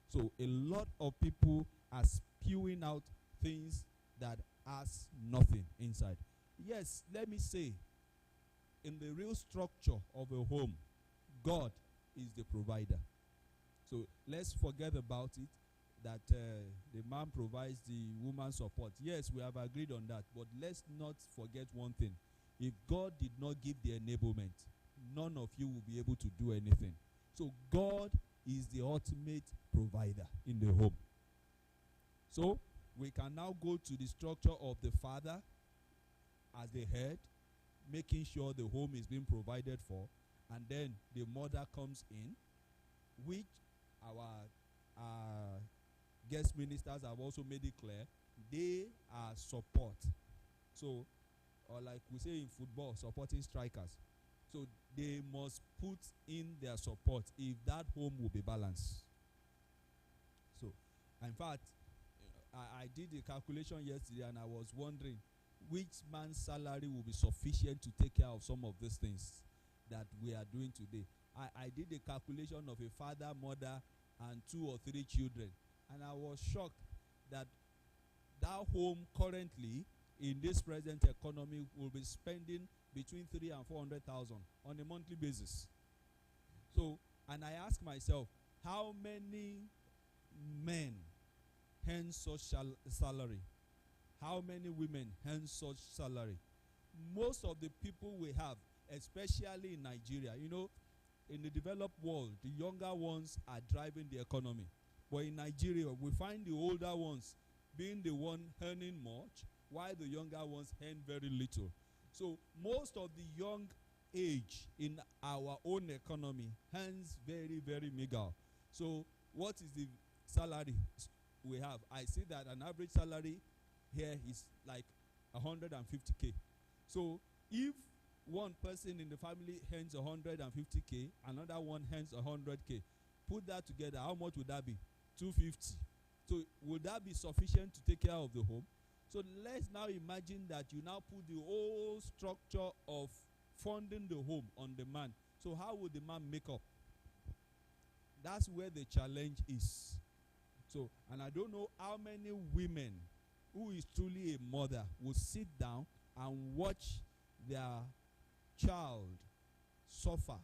So a lot of people are spewing out things that has nothing inside. Yes, let me say, in the real structure of a home, God is the provider. So let's forget about it that the man provides the woman support. Yes, we have agreed on that, but let's not forget one thing. If God did not give the enablement, none of you will be able to do anything. So God is the ultimate provider in the home. So we can now go to the structure of the father as the head, making sure the home is being provided for, and then the mother comes in, which our guest ministers have also made it clear, they are support. So, or like we say in football, supporting strikers. So they must put in their support if that home will be balanced. So, in fact, I did a calculation yesterday and I was wondering which man's salary will be sufficient to take care of some of these things that we are doing today. I did a calculation of a father, mother, and 2 or 3 children, and I was shocked that that home currently in this present economy will be spending between 300,000 and 400,000 on a monthly basis. So, and I ask myself, how many men earn such salary? How many women earn such salary? Most of the people we have, especially in Nigeria, you know, in the developed world, the younger ones are driving the economy. But in Nigeria, we find the older ones being the one earning much, while the younger ones earn very little. So most of the young age in our own economy earns very, very meager. So what is the salary we have? I see that an average salary here is like 150K. So if one person in the family earns 150K, another one earns 100K, put that together, how much would that be? 250. So would that be sufficient to take care of the home? So let's now imagine that you now put the whole structure of funding the home on the man. So how would the man make up? That's where the challenge is. So, and I don't know how many women who is truly a mother will sit down and watch their child suffer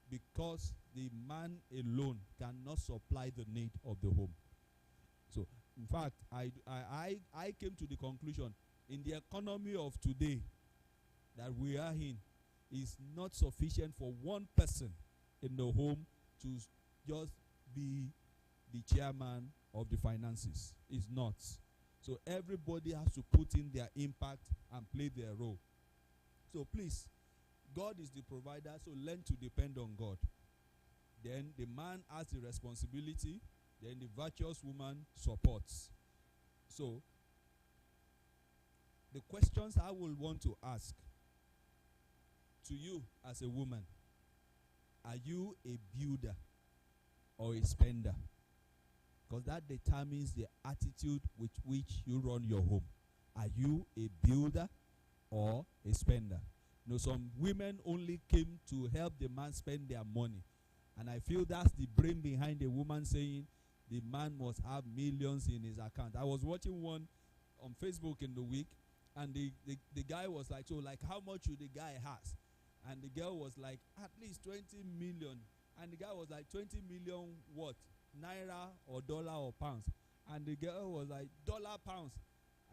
because the man alone cannot supply the need of the home. So, in fact, I came to the conclusion, in the economy of today that we are in, is not sufficient for one person in the home to just be the chairman of the finances. It's not. So everybody has to put in their impact and play their role. So please, God is the provider, so learn to depend on God. Then the man has the responsibility, then the virtuous woman supports. So the questions I will want to ask to you as a woman: are you a builder or a spender? Because that determines the attitude with which you run your home. Are you a builder or a spender? You know, some women only came to help the man spend their money. And I feel that's the brain behind the woman saying the man must have millions in his account. I was watching one on Facebook in the week, and the guy was like, so like how much should the guy has? And the girl was like, at least 20 million. And the guy was like, 20 million what? Naira or dollar or pounds? And the girl was like, dollar, pounds.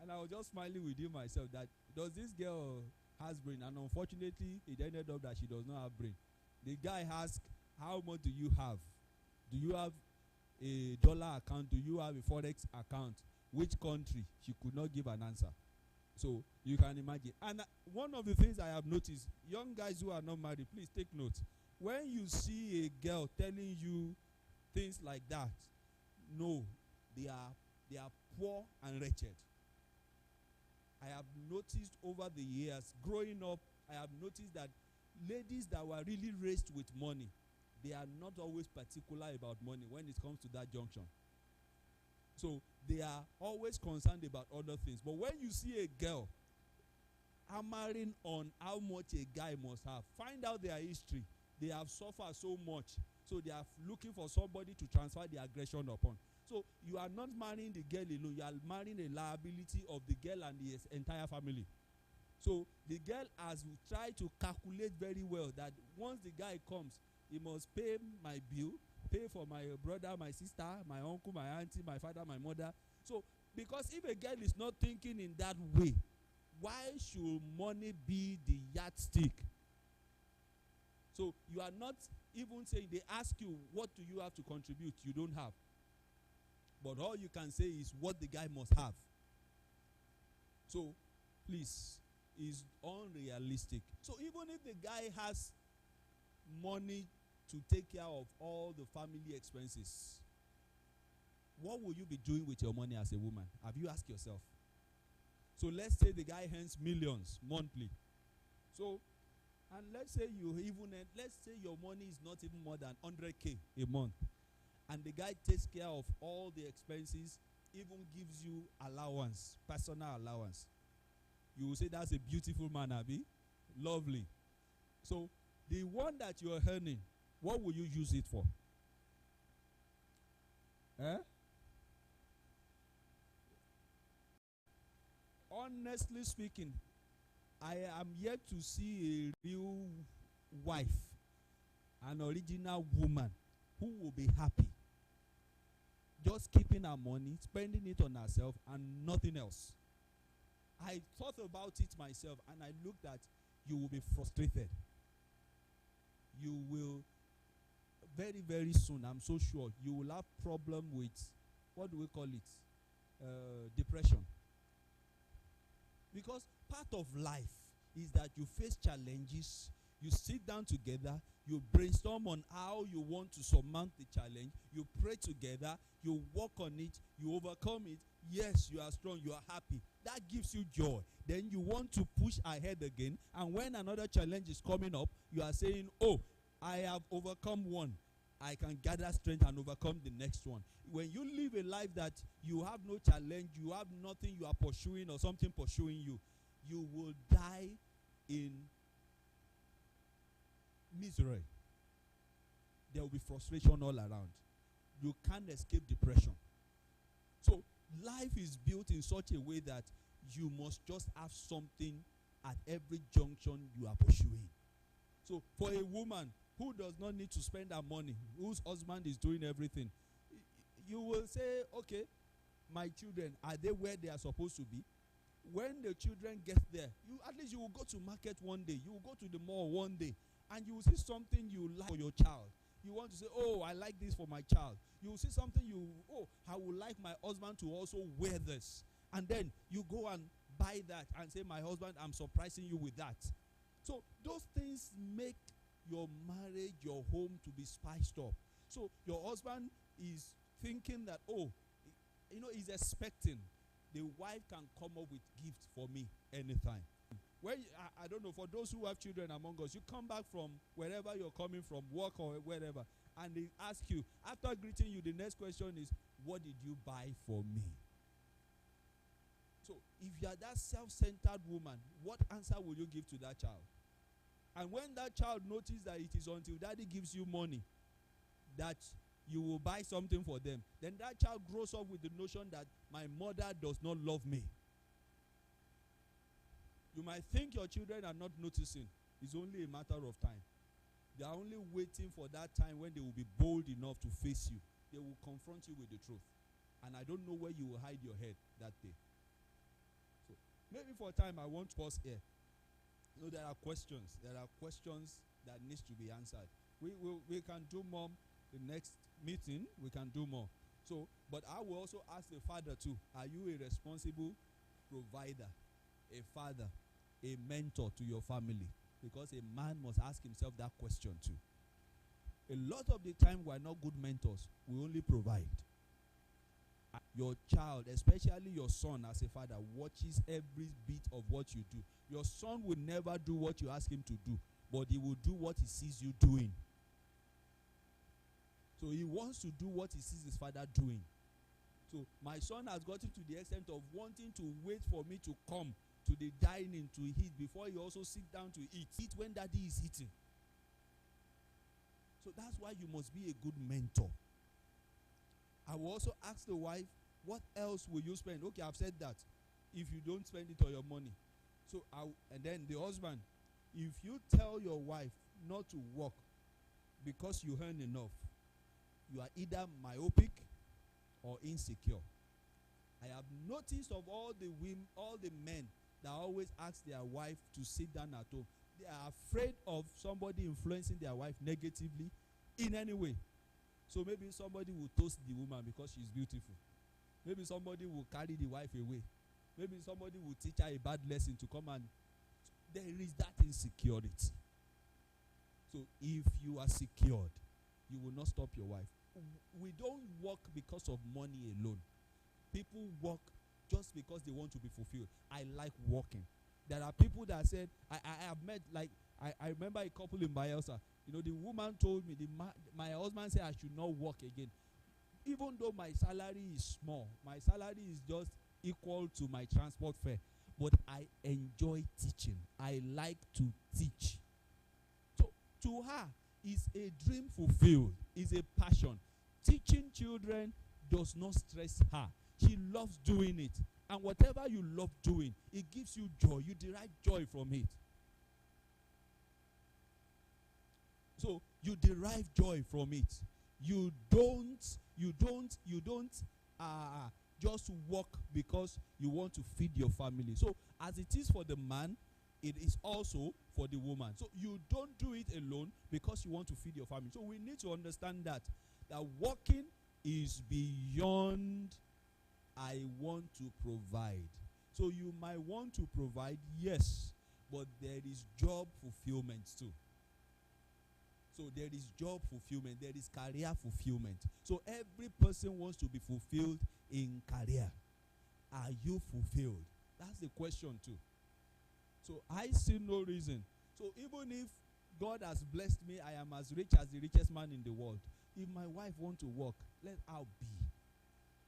And I was just smiling within myself that, does this girl has brain? And unfortunately, it ended up that she does not have brain. The guy asked, how much do you have? Do you have a dollar account? Do you have a forex account? Which country? She could not give an answer. So you can imagine. And one of the things I have noticed, young guys who are not married, please take note. When you see a girl telling you things like that, no, they are poor and wretched. I have noticed over the years, growing up, I have noticed that ladies that were really raised with money, they are not always particular about money when it comes to that junction. So they are always concerned about other things. But when you see a girl hammering on how much a guy must have, find out their history. They have suffered so much. So they are looking for somebody to transfer the aggression upon. So you are not marrying the girl alone. You are marrying a liability of the girl and the entire family. So the girl has tried to calculate very well that once the guy comes, he must pay my bill, pay for my brother, my sister, my uncle, my auntie, my father, my mother. So because if a girl is not thinking in that way, why should money be the yardstick? So you are not even saying, they ask you, what do you have to contribute? You don't have. But all you can say is what the guy must have. So please, is unrealistic. So even if the guy has money to take care of all the family expenses, what will you be doing with your money as a woman? Have you asked yourself? So let's say the guy earns millions monthly. So, and let's say let's say your money is not even more than 100K a month, and the guy takes care of all the expenses, even gives you allowance, personal allowance. You will say that's a beautiful man, Abi. Lovely. So the one that you are earning, what will you use it for? Honestly speaking, I am yet to see a real wife, an original woman, who will be happy just keeping her money, spending it on herself, and nothing else. I thought about it myself, and I looked at, you will be frustrated. You will, very, very soon, I'm so sure, you will have problem with, what do we call it? Depression. Because part of life is that you face challenges, you sit down together, you brainstorm on how you want to surmount the challenge, you pray together, you work on it, you overcome it. Yes, you are strong, you are happy. That gives you joy. Then you want to push ahead again, and when another challenge is coming up, you are saying, oh, I have overcome one. I can gather strength and overcome the next one. When you live a life that you have no challenge, you have nothing you are pursuing or something pursuing you, you will die in misery. There will be frustration all around. You can't escape depression. So life is built in such a way that you must just have something at every junction you are pursuing. So for a woman who does not need to spend her money, whose husband is doing everything, you will say, okay, my children, are they where they are supposed to be? When the children get there, at least you will go to market one day, you will go to the mall one day, and you will see something you like for your child. You want to say, oh, I like this for my child. You will see something I would like my husband to also wear this. And then you go and buy that and say, my husband, I'm surprising you with that. So those things make your marriage, your home to be spiced up. So your husband is thinking that, he's expecting the wife can come up with gifts for me anytime. When I don't know, for those who have children among us, you come back from wherever you're coming from, work or wherever, and they ask you, after greeting you, the next question is, what did you buy for me? So if you are that self-centered woman, what answer will you give to that child? And when that child notices that it is until daddy gives you money that you will buy something for them, then that child grows up with the notion that my mother does not love me. You might think your children are not noticing. It's only a matter of time. They are only waiting for that time when they will be bold enough to face you. They will confront you with the truth. And I don't know where you will hide your head that day. So maybe for time I won't pause here. So there are questions. There are questions that needs to be answered. We can do more the next meeting. We can do more. So, but I will also ask the father too. Are you a responsible provider, a father, a mentor to your family? Because a man must ask himself that question too. A lot of the time we are not good mentors. We only provide. Your child, especially your son as a father, watches every bit of what you do. Your son will never do what you ask him to do, but he will do what he sees you doing. So he wants to do what he sees his father doing. So my son has gotten to the extent of wanting to wait for me to come to the dining to eat before he also sit down to eat. Eat when daddy is eating. So that's why you must be a good mentor. I will also ask the wife, what else will you spend? Okay, I've said that. If you don't spend it on your money, So, and then the husband, if you tell your wife not to work because you earn enough, you are either myopic or insecure. I have noticed of all the women, all the men that always ask their wife to sit down at home, they are afraid of somebody influencing their wife negatively in any way. So maybe somebody will toast the woman because she's beautiful. Maybe somebody will carry the wife away. Maybe somebody will teach her a bad lesson to come, and there is that insecurity. So if you are secured, you will not stop your wife. We don't work because of money alone. People work just because they want to be fulfilled. I like working. There are people that said, I have met, like, I remember a couple in Bayelsa. You know, the woman told me, my husband said I should not work again. Even though my salary is small, my salary is just equal to my transport fare. But I enjoy teaching. I like to teach. So to her, it's a dream fulfilled. It's a passion. Teaching children does not stress her. She loves doing it. And whatever you love doing, it gives you joy. You derive joy from it. So you derive joy from it. You don't just work because you want to feed your family. So as it is for the man, it is also for the woman. So you don't do it alone because you want to feed your family. So we need to understand that working is beyond I want to provide. So you might want to provide, yes, but there is job fulfillment too. So there is job fulfillment, there is career fulfillment. So every person wants to be fulfilled in career. Are you fulfilled? That's the question too. So I see no reason. So even if God has blessed me, I am as rich as the richest man in the world. If my wife wants to work, let her be.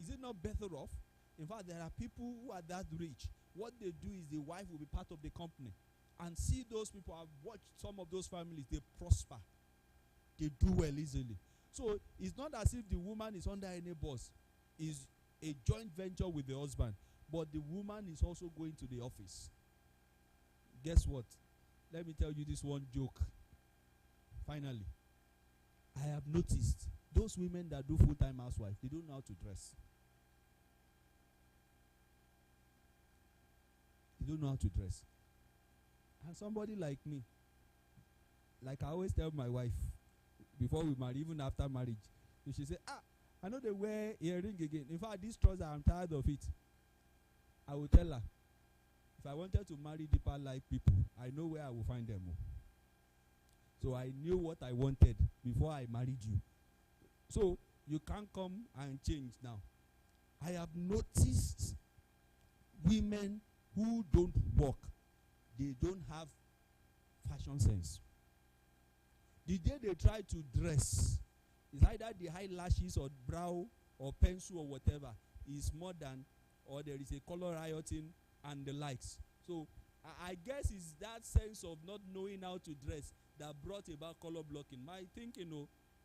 Is it not better off? In fact, there are people who are that rich. What they do is the wife will be part of the company. And see those people, I've watched some of those families, they prosper. They do well easily. So it's not as if the woman is under any boss. It's a joint venture with the husband. But the woman is also going to the office. Guess what? Let me tell you this one joke. Finally, I have noticed those women that do full-time housewife, they don't know how to dress. They don't know how to dress. And somebody like me, like I always tell my wife, before we marry, even after marriage, she say, I know they wear earring again. In fact, this trouser, I'm tired of it. I will tell her, if I wanted to marry deeper life people, I know where I will find them. So I knew what I wanted before I married you. So you can't come and change now. I have noticed women who don't work, they don't have fashion sense. The day they try to dress, it's either the eyelashes or brow or pencil or whatever is more than, or there is a color rioting and the likes. So I guess it's that sense of not knowing how to dress that brought about color blocking. My thinking,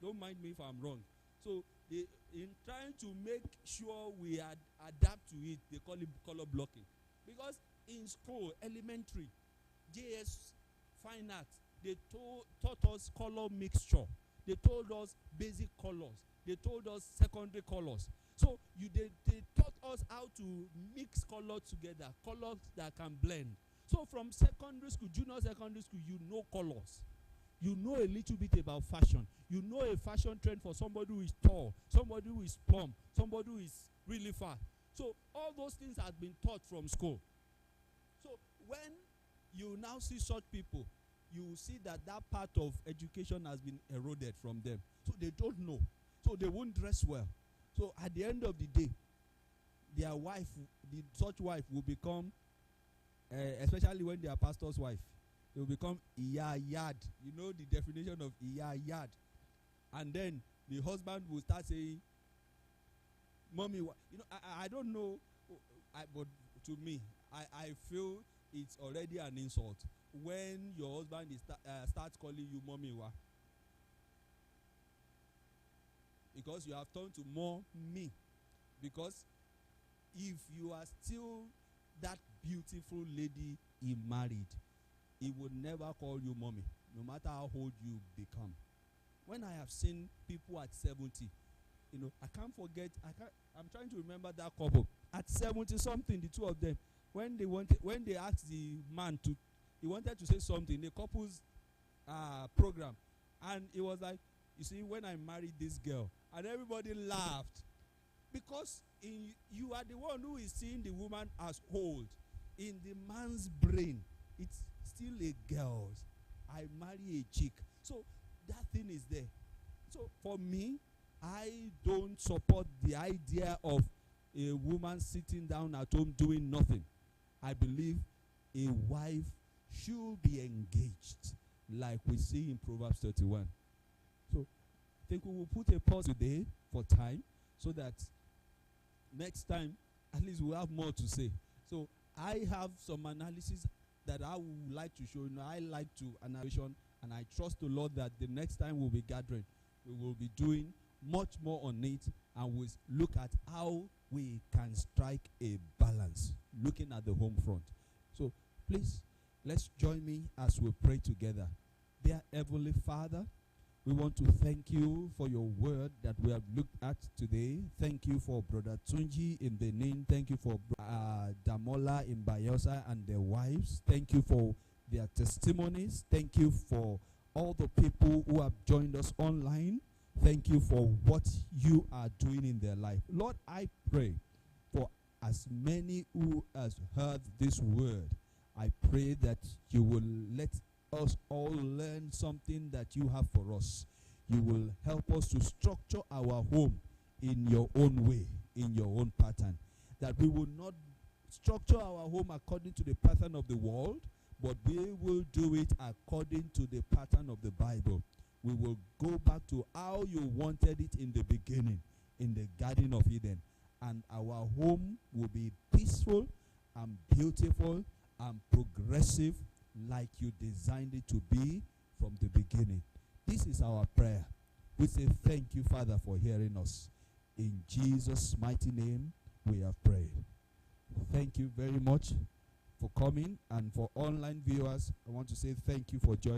don't mind me if I'm wrong. So in trying to make sure we adapt to it, they call it color blocking. Because in school, elementary, JS, fine art, they taught us color mixture. They told us basic colors. They told us secondary colors. So they taught us how to mix colors together, colors that can blend. So from secondary school, junior secondary school, you know colors. You know a little bit about fashion. You know a fashion trend for somebody who is tall, somebody who is plump, somebody who is really fat. So all those things have been taught from school. So when you now see such people, you will see that part of education has been eroded from them. So they don't know. So they won't dress well. So at the end of the day, their wife, such wife will become, especially when they are pastor's wife, they will become iyayad. You know the definition of iyayad. And then the husband will start saying, Mommy, I don't know, but to me, I feel it's already an insult when your husband starts calling you mommy wa, because you have turned to more me. Because if you are still that beautiful lady he married, he would never call you mommy, no matter how old you become. When I have seen people at 70, I can't forget, I'm trying to remember that couple. At 70 something, the two of them, when they asked the man he wanted to say something, the couple's program, and it was like, you see, when I married this girl, and everybody laughed, because you are the one who is seeing the woman as old. In the man's brain, it's still a girl. I marry a chick. So that thing is there. So for me, I don't support the idea of a woman sitting down at home doing nothing. I believe a wife should be engaged, like we see in Proverbs 31. So I think we will put a pause today for time, so that next time at least we'll have more to say. So I have some analysis that I would like to show. I like to analyzation, and I trust the Lord that the next time we'll be gathering, we will be doing much more on it, and we'll look at how we can strike a balance, looking at the home front. So please, let's join me as we pray together. Dear Heavenly Father, we want to thank you for your word that we have looked at today. Thank you for Brother Tunji in Benin. Thank you for Damola in Bayosa and their wives. Thank you for their testimonies. Thank you for all the people who have joined us online. Thank you for what you are doing in their life. Lord, I pray for as many who has heard this word, I pray that you will let us all learn something that you have for us. You will help us to structure our home in your own way, in your own pattern. That we will not structure our home according to the pattern of the world, but we will do it according to the pattern of the Bible. We will go back to how you wanted it in the beginning, in the Garden of Eden. And our home will be peaceful and beautiful and progressive, like you designed it to be from the beginning. This is our prayer. We say thank you, Father, for hearing us. In Jesus' mighty name, we have prayed. Thank you very much for coming, and for online viewers, I want to say thank you for joining.